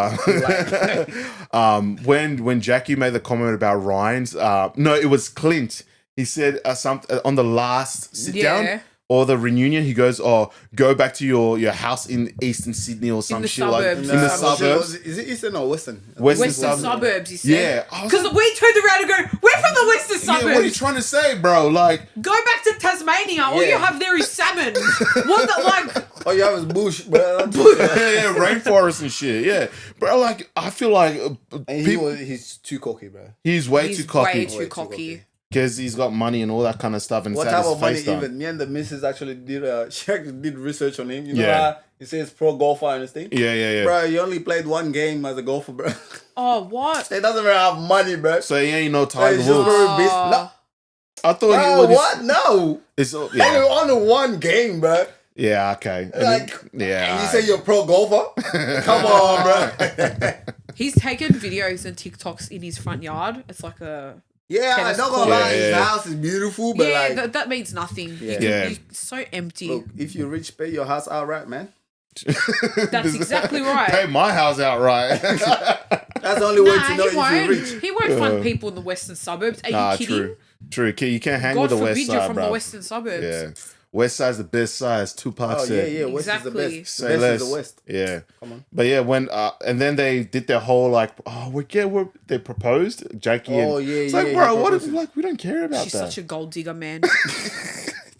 when Jackie made the comment about Ryan's, no, it was Clint. He said something on the last sit down or the reunion, he goes, "Oh, go back to your house in Eastern Sydney or some the shit suburbs. like in the suburbs." Is it Eastern or Western? Western suburbs, you said. Yeah, I was Because like, we turned around and go, we're from the western yeah, what are you suburbs. trying to say, bro? Like, Go back to Tasmania. All you Yeah. have there is salmon. What the, like, All you have is bush, bro. yeah, rainforest and shit. Yeah, bro. Like, I feel like And he's too cocky, bro. he's way too cocky way too cocky. because he's got money and all that kind of stuff. And What it's had type his of money face done. even? Me and the missus actually did she actually did research on him. You know Yeah. how he says pro golfer and this thing? Yeah. Bro, he only played one game as a golfer, bro. Oh, what? He doesn't even have money, bro. So he ain't no Tiger He's just Woods. very busy. No, I thought he bro, would. what? No. It's Only yeah, on one game, bro. yeah, okay. And Like, yeah, you alright. say you're a pro golfer? Come on, bro. He's taken videos and TikToks in his front yard. It's like a... Yeah, I'm Tennis not gonna court. lie. His Yeah. house is beautiful, but yeah, like, that means nothing. Yeah. Yeah. He's so empty. look, if you're rich, pay your house outright, man. That's exactly right. Pay my house outright. That's the only way to know he if won't. you're rich. He won't fund people in the western suburbs. Are you kidding? True. You can't hang God with the forbid West you're Side, from bro. the western suburbs. Yeah, West Side's the best side. Tupac Oh yeah, said. yeah. West Exactly. is the best. Say The best less. is the West. Yeah. Come on. But yeah, when and then they did their whole like, they proposed Jackie. Oh, and, yeah, it's yeah, like, he bro, what if proposed. like we don't care about She's that. such a gold digger, man.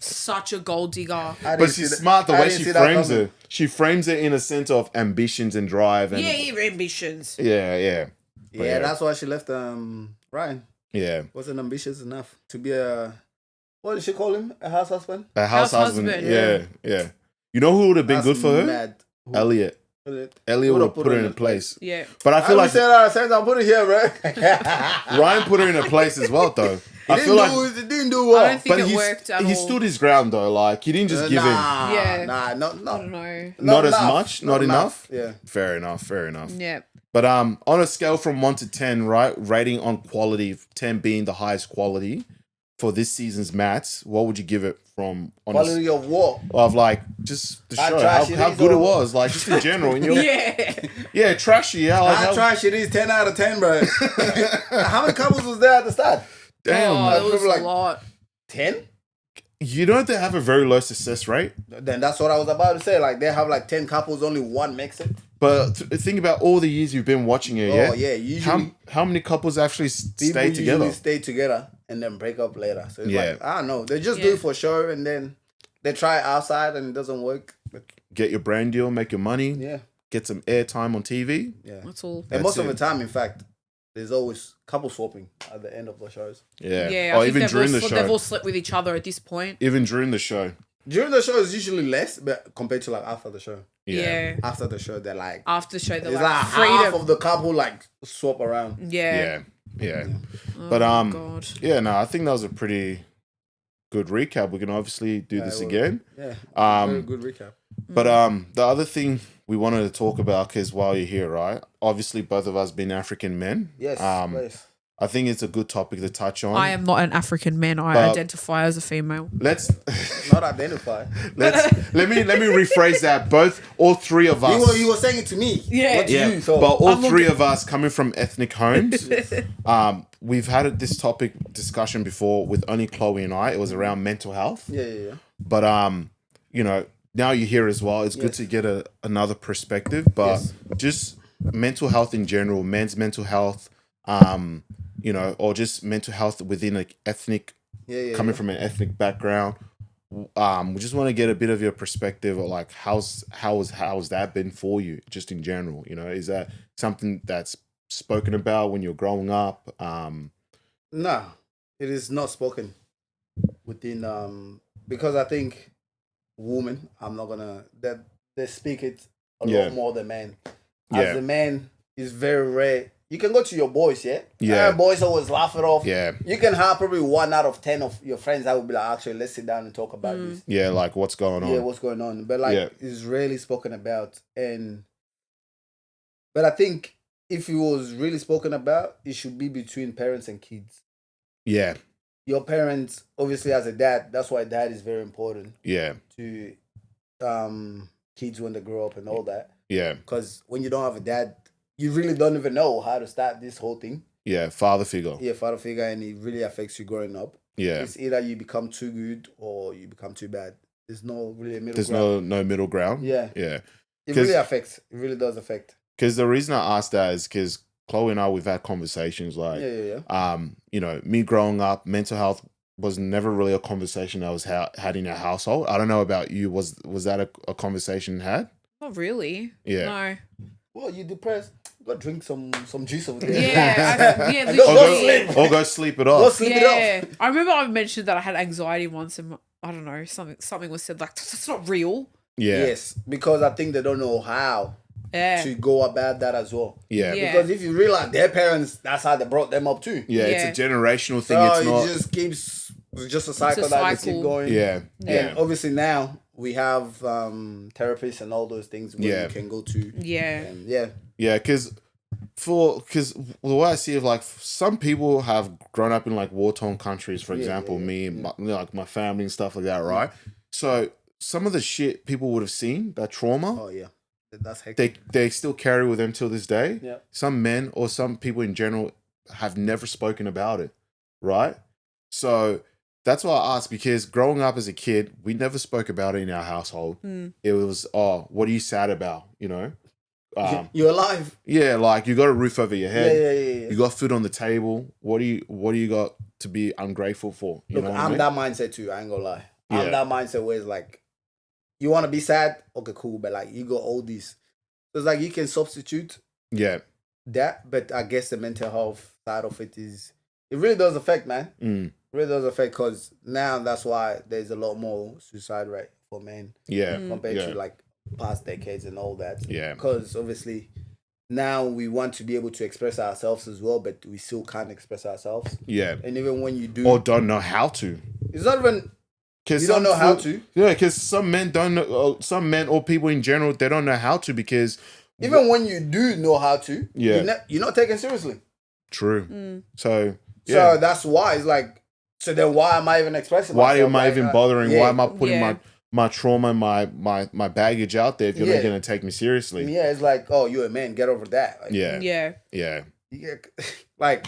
Such a gold digger. I But didn't she's see that- smart the I way didn't she see that frames coming. it. She frames it in a sense of ambitions and drive and Yeah, your ambitions. yeah. But Yeah, that's why she left Ryan. yeah. Wasn't ambitious enough to be a, what did she call him? A house husband? A house House husband. husband, Yeah. You know who would have been That's good for her? mad. Who- Elliot. Elliot would have put her in place. Yeah. But I feel like said that. I said I'll put it here, bro. Ryan put her in a place as well, though. He I feel like, didn't do well. I don't think but it worked at he all. stood his ground though. Like he didn't just give in. Yeah. Nah, I don't know. Not as enough. much, not enough? Yeah. Fair enough. Yeah. But on a scale from 1 to 10, right, rating on quality, 10 being the highest quality for this season's Mats, what would you give it from on Quality of what? of like just the How show, trash it how is good it or- was, like just in general. In your, Yeah. trashy. Yeah, like How how, trash it is, 10 out of 10, bro. How many couples was there at the start? damn. Oh, it was people like- a lot. 10? You know they have a very low success rate, Then that's what I was about to say. Like, they have like 10 couples, only one makes it. but think about all the years you've been watching it. Yeah, Oh, yeah. Usually, how many couples actually people stay together? usually stay together and then break up later. So it's Yeah. like, I don't know. They just do Yeah. it for show and then they try it outside and it doesn't work. But Get your brand deal, make your money, yeah. get some airtime on TV. Yeah. That's all. And most That's of it. the time, in fact, there's always couple swapping at the end of the shows. Yeah, Yeah. or I think even during the they've show. all slept with each other at this point. Even during the show. During the show, it's usually less, but compared to like after the show. Yeah. After the show, they're like, After the show, they're it's like, like half freedom. of the couple like swap around. Yeah. Yeah. Oh, But God. yeah, no, I think that was a pretty good recap. We can obviously do this again. Yeah. Um, Very good recap. But the other thing we wanted to talk about, because while you're here, right? Obviously, both of us being African men. Yes. Yes. I think it's a good topic to touch on. I am not an African man. I But- identify as a female. Let's Not identify. let me rephrase that. All three of us. You were saying it to me. Yeah. Not to Yeah, you. So but all I'm three of us coming from ethnic homes, we've had this topic discussion before with only Chloe and I. It was around mental health. yeah. But you know, now you're here as well. It's good Yes. to get another perspective. But Yes. just mental health in general, men's mental health, you know, or just mental health within like ethnic, Yeah. coming from an ethnic background. We just want to get a bit of your perspective, or like how's that been for you, just in general. You know, is that something that's spoken about when you're growing up? No, it is not spoken within because I think women, I'm not gonna that they speak it a Yeah. lot more than men. Yeah. As a man, it's very rare. You can go to your boys, yeah? Yeah. Boys always laugh it off. Yeah, You can have probably 1 out of 10 of your friends that will be like, actually, let's sit down and talk about this. yeah, like what's going on? Yeah, what's going on? But like, Yeah. it's rarely spoken about. But I think if it was really spoken about, it should be between parents and kids. Yeah, Your parents, obviously, as a dad, that's why dad is very important yeah, to kids when they grow up and all that. yeah, Because when you don't have a dad, you really don't even know how to start this whole thing. yeah. Father figure. Yeah, father figure, and it really affects you growing up. Yeah, It's either you become too good or you become too bad. there's no really middle There's ground. no middle ground. Yeah. Yeah. It really affects. It really does affect. Because the reason I asked that is because Chloe and I, we've had conversations like, you know, me growing up, mental health was never really a conversation that was had in our household. I don't know about you. Was that a conversation had? Not really. Yeah. No. Well, you depressed. Go drink some juice over there. Yeah, literally. Or go sleep it off. Go sleep it off. I remember I mentioned that I had anxiety once, and I don't know, something was said like, that's not real. Yeah. Yes, because I think they don't know how to go about that as well. Yeah. Because if you realize their parents, that's how they brought them up too. Yeah, it's a generational thing. So it's not. it's just a cycle that just keep going. Yeah. And obviously now we have therapists and all those things where you can go to. Yeah. And Yeah, because the way I see it, like some people have grown up in like war-torn countries, for example, me, like my family and stuff like that, right? So some of the shit people would have seen, that trauma. Oh yeah, that's hectic. They still carry with them till this day. Yeah. Some men or some people in general have never spoken about it, right? So that's why I asked, because growing up as a kid, we never spoke about it in our household. It was, what are you sad about? You know. You're alive. Yeah, like you got a roof over your head. Yeah. You got food on the table. What do you got to be ungrateful for? You know what I'm I mean? that mindset too. I ain't gonna lie. Yeah. I'm that mindset where it's like, you want to be sad? Okay, cool. But like, you got all these. So it's like you can substitute that, but I guess the mental health side of it really does affect, man. It really does affect, because now that's why there's a lot more suicide rate for men. Yeah. Compared to like past decades and all that. Yeah. Because obviously now we want to be able to express ourselves as well, but we still can't express ourselves. Yeah. And even when you do, or don't know how to. it's not even. You don't know how to. Yeah, because some men don't know. Some men or people in general, they don't know how to, because even when you do know how to, you're not taken seriously. True. So that's why it's like. So then, why am I even expressing myself? Why am I even bothering? Why am I putting Yeah. my trauma and my baggage out there if you're not going to take me seriously? Yeah, it's like, oh, you're a man, get over that. Like, Yeah. Like,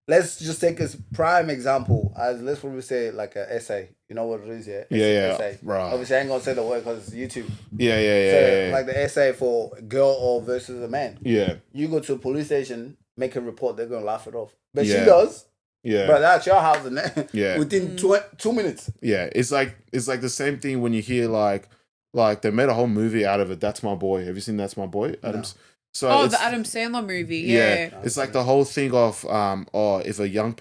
let's just take a prime example as, let's probably say, like an essay. You know what it is, yeah? Essay. Right. Obviously, I ain't gonna say the word because it's YouTube. Yeah. Like the essay for a girl or versus a man. Yeah. You go to a police station, make a report, they're gonna laugh it off. But she does. Yeah. But that's your house, and within 2 minutes. Yeah. It's like the same thing when you hear like they made a whole movie out of it. That's My Boy. Have you seen That's My Boy? Adams. No. So the Adam Sandler movie. Yeah. It's like the whole thing of if a young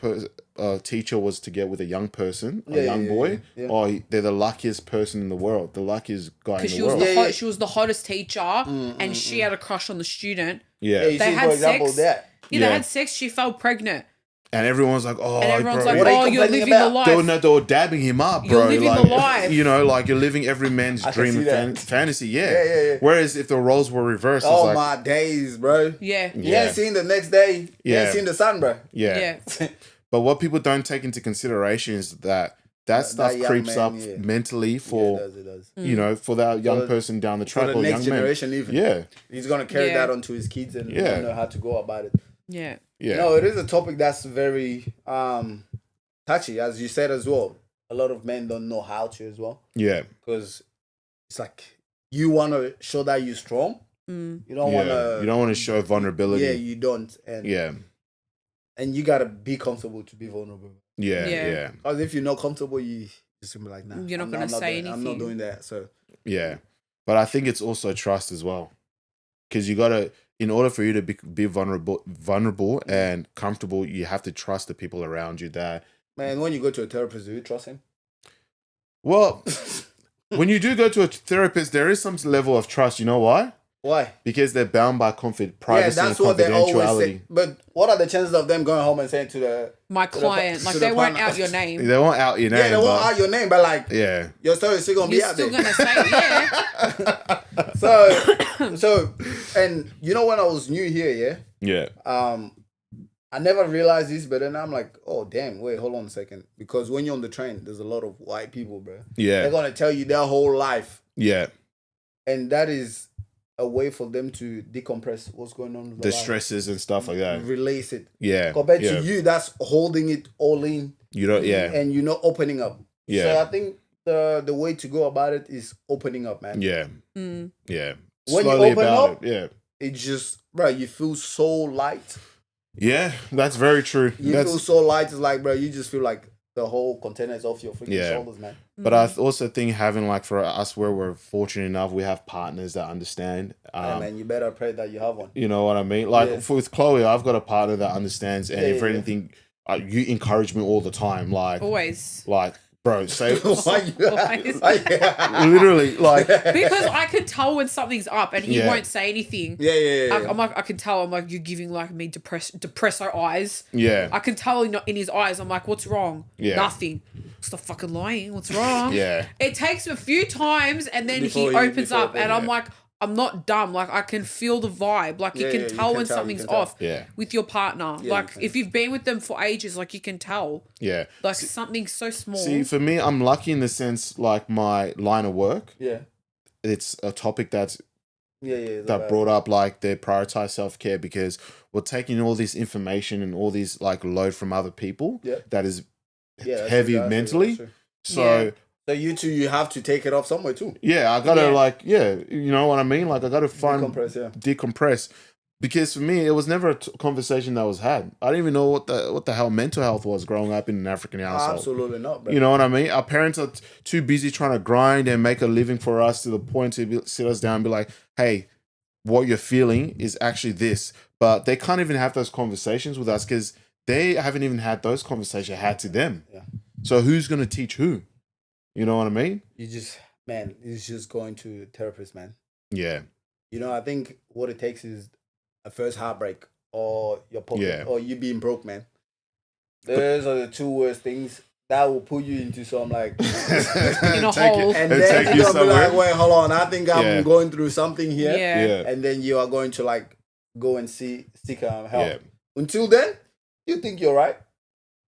teacher was to get with a young person, a young boy, they're the luckiest person in the world, the luckiest guy in the world. She was the hottest teacher, and she had a crush on the student. Yeah. You they see, had for example, sex. that. They had sex. She fell pregnant. And everyone's like, oh, and everyone's bro, like, what are you you're complaining living about? the life. they were dabbing him up, bro. You're living like, the life. You know, like you're living every man's dream and fantasy. Yeah. Whereas if the roles were reversed, oh it's my days, bro. Yeah. You ain't seen the next day. You ain't seen the sun, bro. Yeah. But what people don't take into consideration is that stuff creeps up mentally for it does. You know, for that young person down the track, for the or next young generation man. even. Yeah. He's gonna carry that onto his kids and don't know how to go about it. Yeah. Yeah. No, it is a topic that's very touchy, as you said as well. A lot of men don't know how to as well. Yeah. Because it's like you want to show that you're strong. You don't want to. You don't want to show vulnerability. Yeah, you don't. And you gotta be comfortable to be vulnerable. Yeah. Because if you're not comfortable, you just gonna be like, nah. You're not gonna say anything. I'm not doing that. So. Yeah, but I think it's also trust as well, because you gotta. In order for you to be vulnerable and comfortable, you have to trust the people around you. That man, when you go to a therapist, do you trust him? Well, when you do go to a therapist, there is some level of trust. You know why? Why? Because they're bound by privacy and what they always confidentiality. say. But what are the chances of them going home and saying to my client, like they won't out your name. They won't out your name. Yeah, they won't out your name, but like, your story is still gonna be out there. You're still gonna say, So, and you know when I was new here, I never realized this, but then I'm like, oh damn, wait, hold on a second, because when you're on the train, there's a lot of white people, bro. Yeah, they're gonna tell you their whole life. Yeah, and that is a way for them to decompress what's going on with the stresses and stuff like that. Release it. Yeah. Compared to you, that's holding it all in. You don't. Yeah. And you're not opening up. Yeah. So I think the way to go about it is opening up, man. Yeah. Mm. Yeah. When Slowly you open about up, it. Yeah. it just, bro, you feel so light. Yeah, that's very true. You That's, feel so light. It's like, bro, you just feel like the whole container is off your freaking shoulders, man. But I also think having, like, for us where we're fortunate enough, we have partners that understand. Yeah, man, you better pray that you have one. You know what I mean? Like, with Chloe, I've got a partner that understands, and if anything, you encourage me all the time. Like, always. Like, bro, say Always. literally, like, because I can tell when something's up and he won't say anything. Yeah. I'm like, I can tell. I'm like, you're giving like me depresso eyes. Yeah. I can tell in his eyes. I'm like, what's wrong? Yeah. Nothing. Stop fucking lying. What's wrong? Yeah. It takes a few times and then he opens up and I'm like, I'm not dumb. Like, I can feel the vibe. Like, you can tell when something's off with your partner. Yeah, like, if you've been with them for ages, like, you can tell. Yeah. Like, something's so small. See, for me, I'm lucky in the sense, like, my line of work. Yeah. It's a topic that's that brought up, like, they prioritize self-care because we're taking all this information and all these, like, load from other people that is heavy mentally. So you have to take it off somewhere too. Yeah, I gotta you know what I mean? Like, I gotta find decompress. Because for me, it was never a conversation that was had. I didn't even know what the hell mental health was growing up in an African household. Absolutely not, bro. You know what I mean? Our parents are too busy trying to grind and make a living for us to the point to sit us down and be like, hey, what you're feeling is actually this. But they can't even have those conversations with us because they haven't even had those conversations had to them. Yeah. So who's going to teach who? You know what I mean? It's just going to therapist, man. Yeah. You know, I think what it takes is a first heartbreak or your pocket or you being broke, man. Those are the two worst things that will put you into some like in a hole. And then you're gonna be like, wait, hold on, I think I'm going through something here. Yeah. And then you are going to like go and seek help. Yeah. Until then, you think you're right.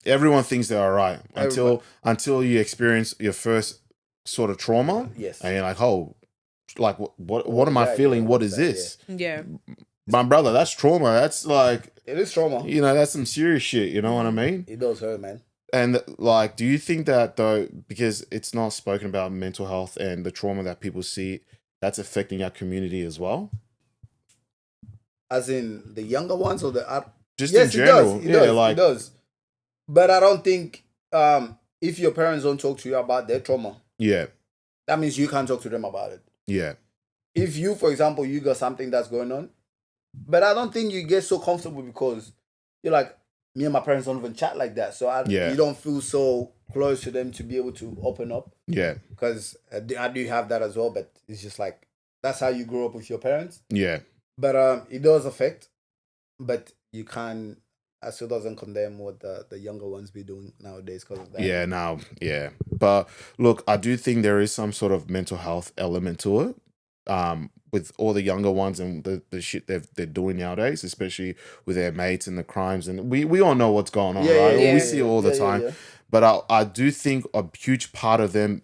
Everyone thinks they're all right until you experience your first sort of trauma. Yes. And you're like, oh, like what am I feeling? What is this? Yeah. My brother, that's trauma. That's like, it is trauma. You know, that's some serious shit. You know what I mean? It does hurt, man. And like, do you think that though, because it's not spoken about mental health and the trauma that people see, that's affecting our community as well? As in the younger ones or the just in general? It does. But I don't think if your parents don't talk to you about their trauma, that means you can't talk to them about it. Yeah. If you, for example, you got something that's going on, but I don't think you get so comfortable because you're like, me and my parents don't even chat like that. So you don't feel so close to them to be able to open up. Yeah. Because I do have that as well, but it's just like, that's how you grow up with your parents. Yeah. But it does affect, but you can't, I still doesn't condemn what the younger ones be doing nowadays because of that. Yeah, now, yeah. But look, I do think there is some sort of mental health element to it. With all the younger ones and the shit they're doing nowadays, especially with their mates and the crimes. And we all know what's going on, right? We see it all the time. Yeah. But I do think a huge part of them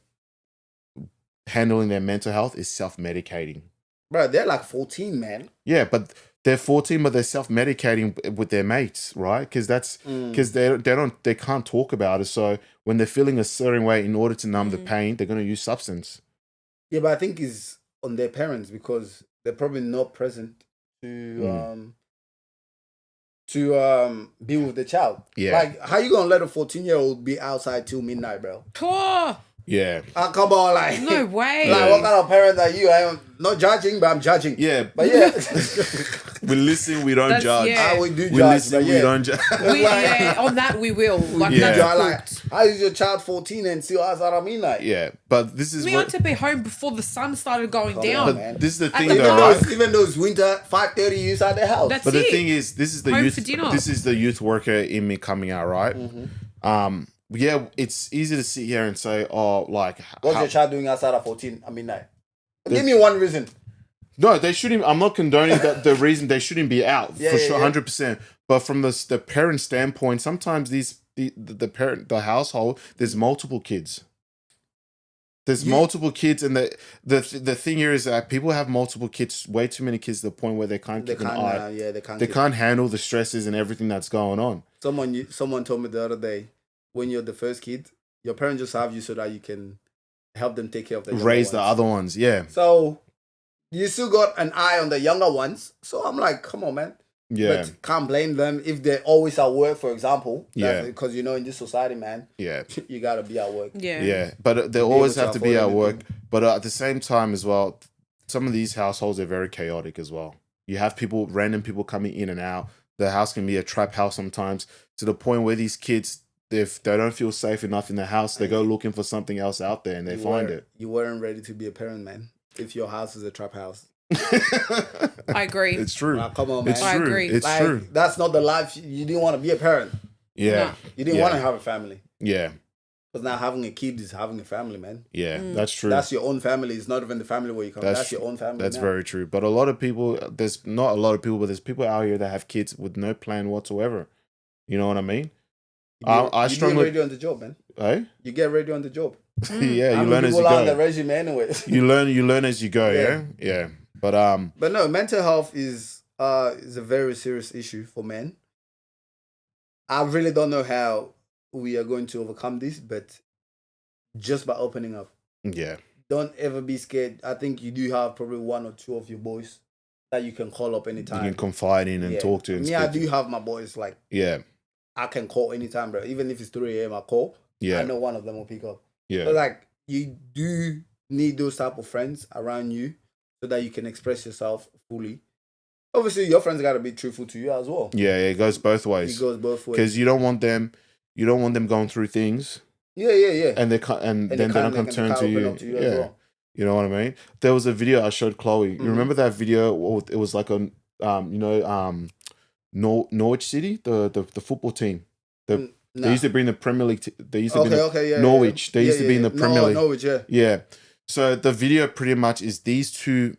handling their mental health is self-medicating. Bro, they're like 14, man. Yeah, but they're 14, but they're self-medicating with their mates, right? Because that's because they can't talk about it. So when they're feeling a certain way, in order to numb the pain, they're going to use substance. Yeah, but I think it's on their parents because they're probably not present to be with the child. Yeah, like how you gonna let a 14-year-old be outside till midnight, bro? Yeah. Come on, like no way. Like what kind of parent are you? I'm not judging, but I'm judging. Yeah, but yeah, we listen, we don't judge. Yeah. We do judge. We listen, we don't judge. On that we will. Like how is your child 14 and still outside at midnight? Yeah, but this is we had to be home before the sun started going down. But man. This is the thing, though, right? Even though it's winter, 5:30 you inside the house. That's but the thing is, this is the home youth. For dinner. This is the youth worker in me coming out, right? Mm-hmm. Yeah, it's easy to sit here and say, oh, like... What's your child doing outside at 14 at midnight? Give me one reason. No, they shouldn't... I'm not condoning the reason they shouldn't be out, for sure, 100%. But from the parent standpoint, sometimes the household, there's multiple kids. There's multiple kids, and the thing here is that people have multiple kids, way too many kids to the point where they can't keep an eye. They can't handle the stresses and everything that's going on. Someone told me the other day, when you're the first kid, your parents just have you so that you can help them take care of the raise the ones. other ones. Yeah. So you still got an eye on the younger ones. So I'm like, come on, man. Yeah. But can't blame them if they're always at work, for example. Yeah. Because in this society, man, Yeah. you gotta be at work. Yeah. Yeah. But they always have to be at work. But at the same time as well, some of these households are very chaotic as well. You have random people coming in and out. The house can be a trap house sometimes, to the point where these kids, if they don't feel safe enough in the house, they go looking for something else out there and they find it. You weren't ready to be a parent, man. If your house is a trap house. I agree. It's true. Come on, man. It's true. I agree. It's true. That's not the life you didn't want to be a parent. Yeah. No. You didn't want to have a family. Yeah. Because now having a kid is having a family, man. Yeah. That's true. That's your own family. It's not even the family where you come. That's your own family. That's now. very true. But a lot of people, there's not a lot of people, but there's people out here that have kids with no plan whatsoever. You know what I mean? I strongly get ready on the job, man. Hey? You get ready on the job. Yeah, you learn as you go. On the resume anyway. You learn as you go. Yeah. But no, mental health is a very serious issue for men. I really don't know how we are going to overcome this, but just by opening up. Yeah. Don't ever be scared. I think you do have probably one or two of your boys that you can call up anytime. You can confide in and talk to. I do have my boys, like, I can call anytime, bro. Even if it's 3 a.m., I call. Yeah. I know one of them will pick up. Yeah. But like, you do need those type of friends around you so that you can express yourself fully. Obviously, your friends got to be truthful to you as well. Yeah, it goes both ways. It goes both ways. Because you don't want them going through things. Yeah. And then they don't come turn to you. As well. You know what I mean? There was a video I showed Chloe. You remember that video? It was like on, Norwich City, the football team. They used to be in the Premier League. They used to be in Norwich. They used to be in the Premier League. Norwich, yeah. Yeah. So the video pretty much is these two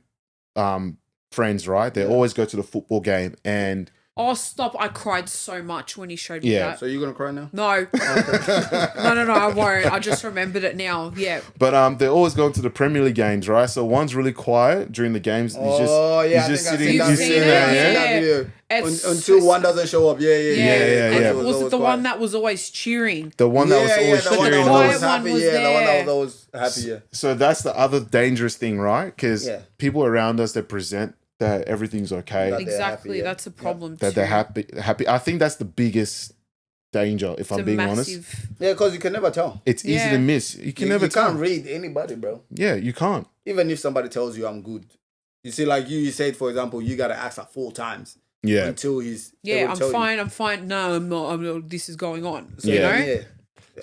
friends, right? They always go to the football game and... Oh, stop. I cried so much when he showed me that. So you're going to cry now? No. No, I won't. I just remembered it now. Yeah. But they're always going to the Premier League games, right? So one's really quiet during the games. He's just sitting there. Until one doesn't show up. Yeah. Was it the one that was always cheering? The one that was always cheering. The quiet one was there. The one that was always happy, yeah. So that's the other dangerous thing, right? Because people around us, they present that everything's okay. Exactly. That's a problem too. That they're happy. I think that's the biggest danger, if I'm being honest. Yeah, because you can never tell. It's easy to miss. You can never tell. You can't read anybody, bro. Yeah, you can't. Even if somebody tells you I'm good. You see, like you said, for example, you got to ask that 4 times. Yeah. Until he's... Yeah, I'm fine. No, I'm not. This is going on. So,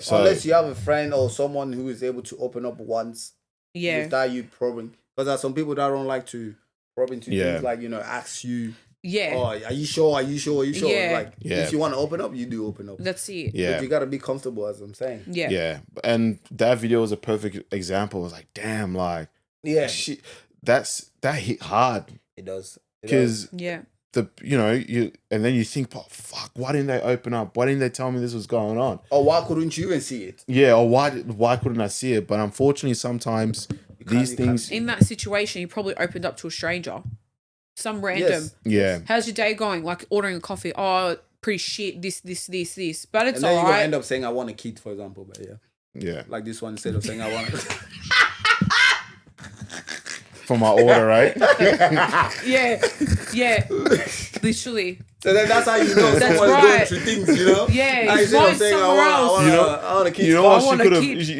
So, unless you have a friend or someone who is able to open up once. Yeah. Without you probing. Because there's some people that don't like to probe into things like, ask you. Yeah. Oh, are you sure? Yeah. Like, if you want to open up, you do open up. That's it. Yeah. But you got to be comfortable, as I'm saying. Yeah. Yeah. And that video was a perfect example. It was like, damn, like... Yeah. That hit hard. It does. Because... Yeah. And then you think, oh, fuck, why didn't they open up? Why didn't they tell me this was going on? Or why couldn't you even see it? Yeah, or why couldn't I see it? But unfortunately, sometimes these things... In that situation, you probably opened up to a stranger. Some random. Yes. Yeah. How's your day going? Like ordering a coffee. Oh, pretty shit. This. But it's all right. And then you're going to end up saying, I want a kid, for example. But yeah. Like this one, instead of saying, I want for my order, right? Yeah. Literally. So then that's how you know That's someone's right. going through things, you know? Yeah, Instead of saying, I want a kid. You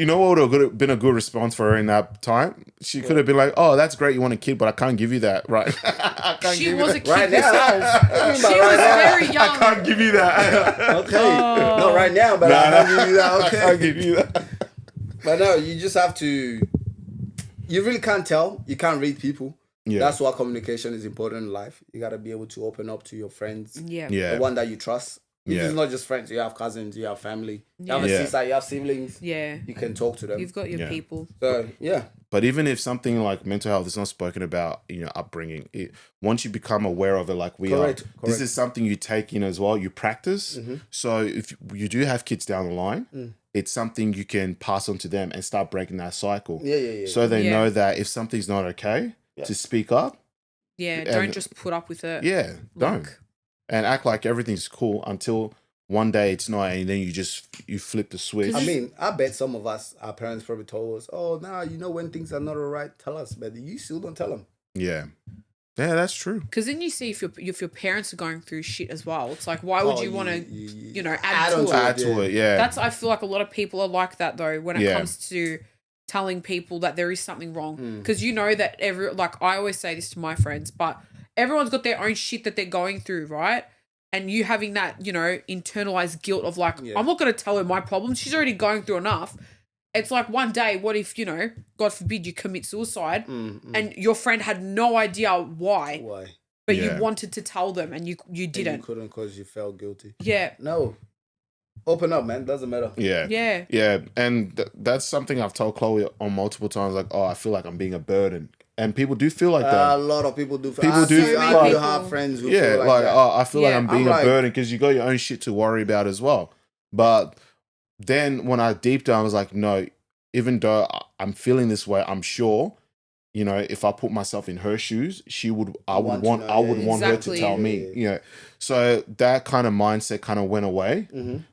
know what would have been a good response for her in that time? She could have been like, oh, that's great, you want a kid, but I can't give you that, right? She was a kid right herself. She was very young. I can't give you that. Okay. Not right now, but I can't give you that. Okay. I can't give you that. But no, you just have to... You really can't tell. You can't read people. Yeah. That's why communication is important in life. You got to be able to open up to your friends. Yeah. The one that you trust. It's not just friends. You have cousins. You have family. You have a sister. You have siblings. Yeah. You can talk to them. You've got your people. So, yeah. But even if something like mental health is not spoken about, upbringing, once you become aware of it like we are, this is something you take in as well. You practice. Mm-hmm. So if you do have kids down the line, it's something you can pass on to them and start breaking that cycle. Yeah. So they know that if something's not okay, to speak up. Yeah, don't just put up with it. Yeah, don't. And act like everything's cool until one day it's not, and then you flip the switch. I mean, I bet some of us, our parents probably told us, "Oh, nah, you know when things are not all right, tell us." But you still don't tell them. Yeah, that's true. Because then you see if your parents are going through shit as well. It's like, why would you want to, add to it? Add to it, yeah. I feel like a lot of people are like that though when it comes to telling people that there is something wrong. Because you know that I always say this to my friends, but everyone's got their own shit that they're going through, right? And you having that, internalized guilt of like, I'm not going to tell her my problems. She's already going through enough. It's like one day, what if, God forbid you commit suicide and your friend had no idea why. Why? But you wanted to tell them and you didn't. And you couldn't because you felt guilty. Yeah. No. Open up, man. Doesn't matter. Yeah. Yeah. Yeah. And that's something I've told Chloe on multiple times. Like, I feel like I'm being a burden. And people do feel like that. A lot of people do. People do. I do have friends who feel like that. I feel like I'm being a burden because you got your own shit to worry about as well. But then when I deep down, I was like, no, even though I'm feeling this way, I'm sure, if I put myself in her shoes, I would want her to tell me. So that kind of mindset kind of went away.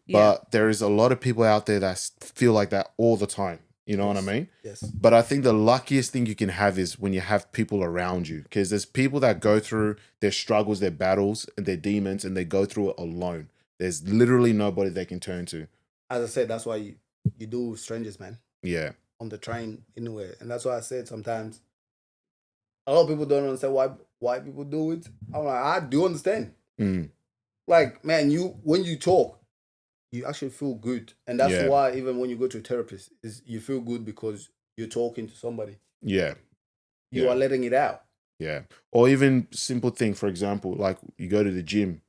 But there is a lot of people out there that feel like that all the time. You know what I mean? Yes. But I think the luckiest thing you can have is when you have people around you, because there's people that go through their struggles, their battles, and their demons, and they go through it alone. There's literally nobody they can turn to. As I said, that's why you do with strangers, man. Yeah. On the train, anywhere. And that's why I said sometimes a lot of people don't understand why people do it. I'm like, I do understand. Like, man, when you talk, you actually feel good. And that's why even when you go to a therapist, you feel good because you're talking to somebody. Yeah. You are letting it out. Yeah. Or even simple thing, for example, like you go to the gym.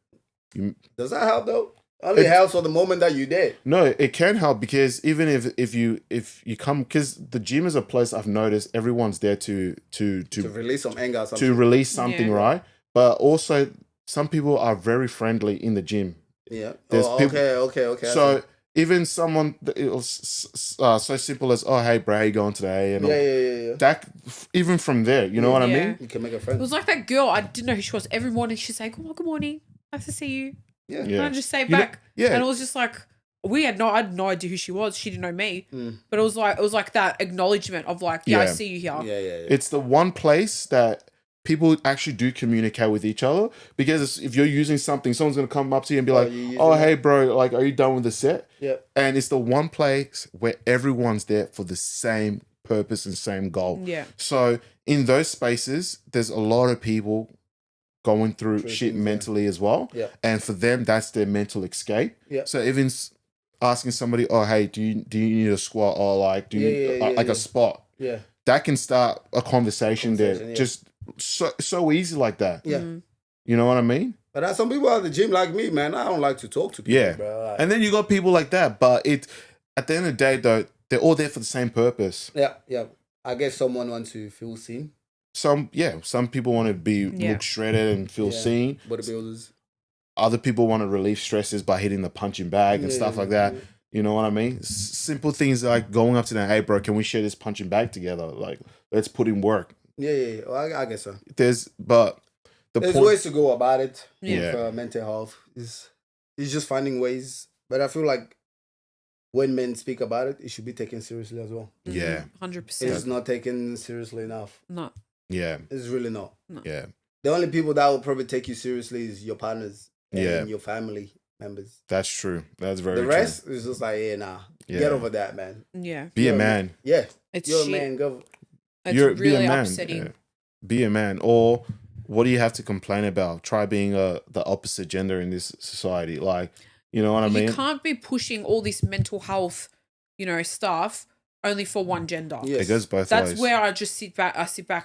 Does that help though? Only helps for the moment that you're there. No, it can help because even if you come, because the gym is a place I've noticed everyone's there to release some anger or something. To release something, right? But also some people are very friendly in the gym. Yeah. There's okay. So even someone, so simple as, oh, hey, bro, how you going today? And yeah. That, even from there, you know what I mean? You can make a friend. It was like that girl, I didn't know who she was. Every morning she'd say, good morning. Nice to see you. Yeah. And I'd just say back. And it was just like, I had no idea who she was. She didn't know me. But it was like that acknowledgement of like, I see you here. Yeah. It's the one place that people actually do communicate with each other, because if you're using something, someone's going to come up to you and be like, oh, hey, bro, like, are you done with the set? Yeah. And it's the one place where everyone's there for the same purpose and same goal. Yeah. So in those spaces, there's a lot of people going through shit mentally as well. Yeah. And for them, that's their mental escape. Yeah. So even asking somebody, oh, hey, do you need a squat, or like, do you need a spot? Yeah. That can start a conversation there. Just so easy like that. Yeah. You know what I mean? But some people at the gym like me, man, I don't like to talk to people, bro. Like, and then you got people like that, but at the end of the day, though, they're all there for the same purpose. Yeah. I guess someone wants to feel seen. Some people want to look shredded and feel seen. Bodybuilders. Other people want to relieve stresses by hitting the punching bag and stuff like that. You know what I mean? Simple things like going up to them, hey, bro, can we share this punching bag together? Like, let's put in work. Yeah. Well, I guess so. There's ways to go about it. Yeah. With mental health. It's just finding ways. But I feel like when men speak about it, it should be taken seriously as well. Yeah. 100%. It's not taken seriously enough. No. Yeah. It's really not. No. Yeah. The only people that will probably take you seriously is your partners and your family members. That's true. That's very true. The rest is just like, get over that, man. Yeah. Be a man. Yeah. It's You're shit. a man. Go. It's Be really a man. upsetting. Yeah. Be a man. Or what do you have to complain about? Try being the opposite gender in this society. Like, you know what I mean? You can't be pushing all this mental health, stuff only for one gender. Yes. It goes both ways. That's where I just sit back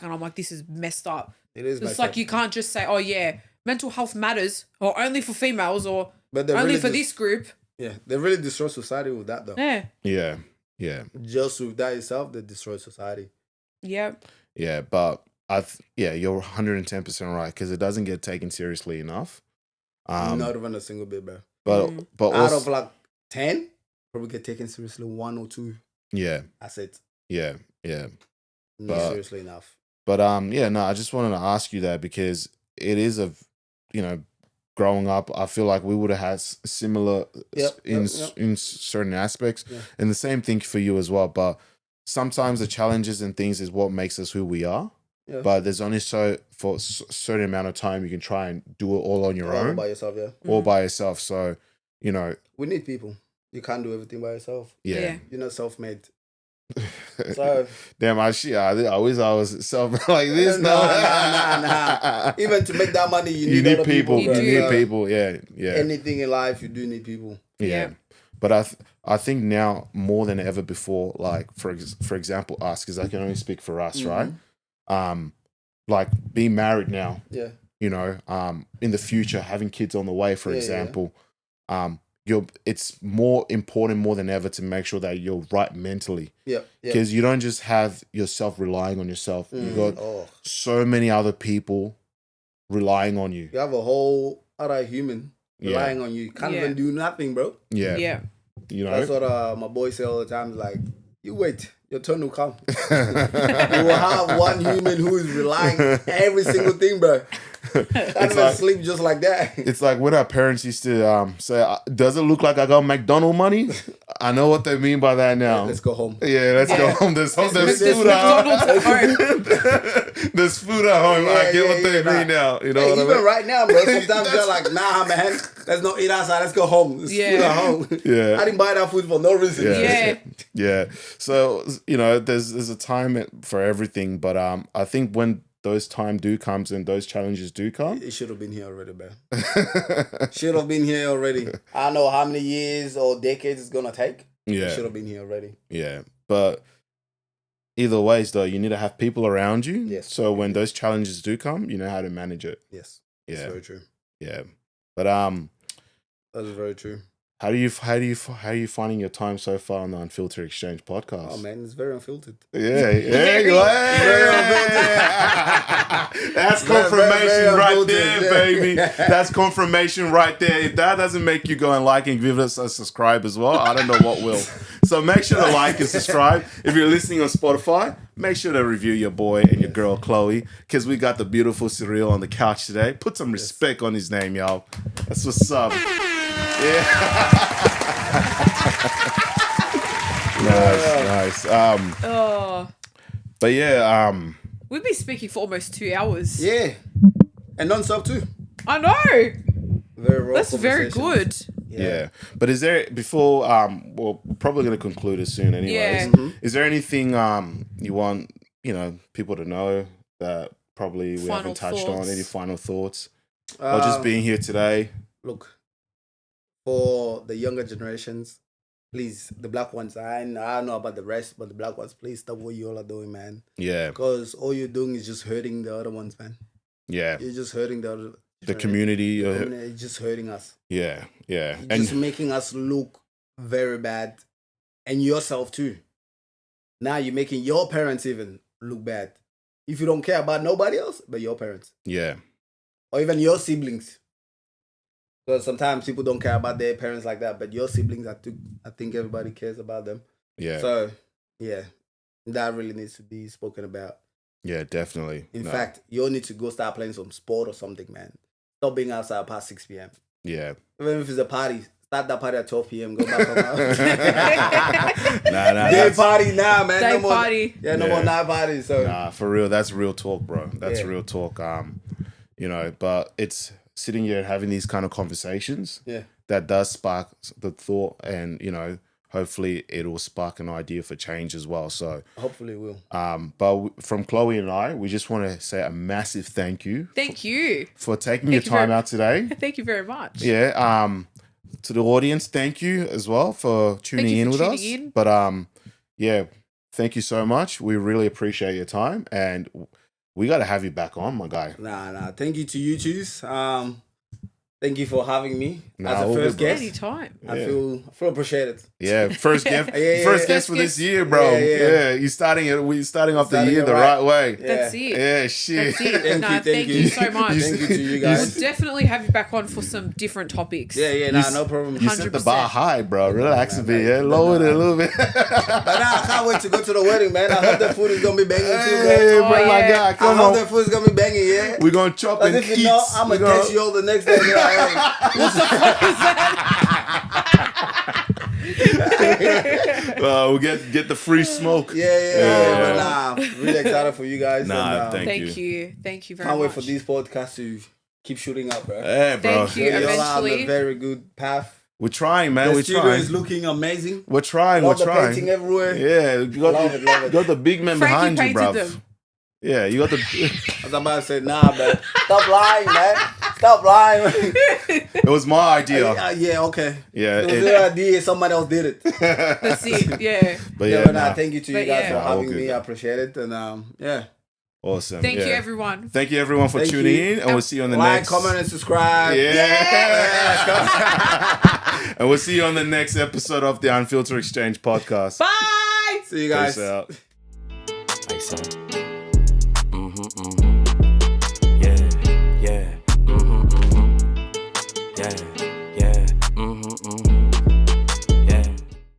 and I'm like, this is messed up. It is. It's like you can't just say, oh yeah, mental health matters, or only for females, or but only really for this group. Yeah, they really destroy society with that though. Yeah. Yeah. Just with that itself, they destroy society. Yeah. Yeah, but you're 110% right, because it doesn't get taken seriously enough. Not even a single bit, bro. But out of like 10, probably get taken seriously 1 or 2. Yeah. That's it. Yeah. Not seriously enough. But I just wanted to ask you that, because it is growing up, I feel like we would have had similar in certain aspects, and the same thing for you as well. But sometimes the challenges and things is what makes us who we are. Yeah. But there's only for a certain amount of time you can try and do it all on your own, all by yourself, all by yourself. So you know, we need people. You can't do everything by yourself. Yeah. You're not self-made. So damn, I wish I was self like this. Nah. Even to make that money, you need people. You need people. Yeah. Anything in life, you do need people. Yeah. But I think now more than ever before, like for example, us, because I can only speak for us, right? Like being married now. Yeah. You know, in the future, having kids on the way, for example, it's more important more than ever to make sure that you're right mentally. Yeah. Because you don't just have yourself relying on yourself. You've got so many other people relying on you. You have a whole other human relying on you. You can't even do nothing, bro. Yeah. Yeah. You know? That's what my boy say all the time. Like, you wait. Your turn will come. You will have one human who is relying on every single thing, bro. Can't even sleep just like that. It's like when our parents used to say, does it look like I got McDonald's money? I know what they mean by that now. Let's go home. Yeah, let's go home. There's food at home. There's food at home. I get what they mean now. You know what I mean? Even right now, bro. Sometimes you're like, nah, man. Let's not eat outside. Let's go home. There's food at home. Yeah. I didn't buy that food for no reason. Yeah. So, you know, there's a time for everything. But I think when those time comes and those challenges do come, it should have been here already, bro. Should have been here already. I don't know how many years or decades it's gonna take. Yeah, it should have been here already. Yeah, but either ways, though, you need to have people around you. Yes. So when those challenges do come, you know how to manage it. Yes. Yeah. That's very true. Yeah, but that's very true. How are you finding your time so far on the Unfiltered Exchange podcast? Oh man, it's very unfiltered. Yeah. That's confirmation right there, baby. That's confirmation right there. If that doesn't make you go and like and give us a subscribe as well, I don't know what will. So make sure to like and subscribe. If you're listening on Spotify, make sure to review your boy and your girl Chloe, because we got the beautiful Cyrille on the couch today. Put some respect on his name, y'all. That's what's up. Yeah. Nice. But yeah, we've been speaking for almost 2 hours. Yeah. And non-stop too. I know. Very raw. That's very good. Yeah. But is there, before we're probably going to conclude as soon anyways. Is there anything you want, people to know that probably we haven't touched on? Any final thoughts? Or just being here today? Look, for the younger generations, please, the black ones, I don't know about the rest, but the black ones, please stop what you all are doing, man. Yeah. Because all you're doing is just hurting the other ones, man. Yeah. You're just hurting the community. It's just hurting us. Yeah. And just making us look very bad. And yourself too. Now you're making your parents even look bad. If you don't care about nobody else, but your parents. Yeah. Or even your siblings. Because sometimes people don't care about their parents like that, but your siblings, I think everybody cares about them. Yeah. So, yeah, that really needs to be spoken about. Yeah, definitely. In fact, you need to go start playing some sport or something, man. Stop being outside past 6 p.m. Yeah. Even if it's a party, start that party at 12 p.m. Go back home. Day party now, man. Day party. No more night parties. So. Nah, for real, that's real talk, bro. That's real talk. But it's sitting here and having these kind of conversations that does spark the thought, and hopefully it will spark an idea for change as well. So hopefully it will. But from Chloe and I, we just want to say a massive thank you. Thank you for taking your time out today. Thank you very much. Yeah. To the audience, thank you as well for tuning in with us. But thank you so much. We really appreciate your time, and we got to have you back on, my guy. Nah. Thank you to you twos. Thank you for having me as a first guest. Anytime. I feel appreciated. Yeah, first guest for this year, bro. Yeah. We're starting off the year the right way. That's it. Yeah, shit. That's it. Thank you so much. Thank you to you guys. We'll definitely have you back on for some different topics. Yeah, no problem. You set the bar high, bro. Relax a bit, lower it a little bit. But now I can't wait to go to the wedding, man. I hope the food is gonna be banging too, man. Hey, bro, my God, come on. I hope the food is gonna be banging, yeah. We're gonna chop and if you eat. know, I'm gonna text you all the next day. We'll get the free smoke. But nah, really excited for you guys. Nah, thank you very much. Can't wait for these podcasts to keep shooting up, bro. Hey, bro. Thank you. You're on Eventually, a very good path. We're trying, man. The We're studio trying. is looking amazing. We're trying. Love We're the trying. painting everywhere. Yeah, you got Love the, it. got the big man Frankie behind you, painted bro. them. Yeah, you got the. I was about to say, nah, man. Stop lying, man. Stop lying. It was my idea. Yeah, okay. Yeah, It was your idea. Somebody else did it. That's it. Yeah. But Yeah, yeah, but nah. thank you to you But guys yeah. for Nah, all having good, me. man. I appreciate it. And yeah. Awesome. Thank you, yeah. everyone. Thank you, everyone, for Thank tuning you. in, and we'll see you on the Like, next. comment, and subscribe. Yeah. And we'll see you on the next episode of the Unfiltered Exchange podcast. Bye. See you guys. Peace out. Like some.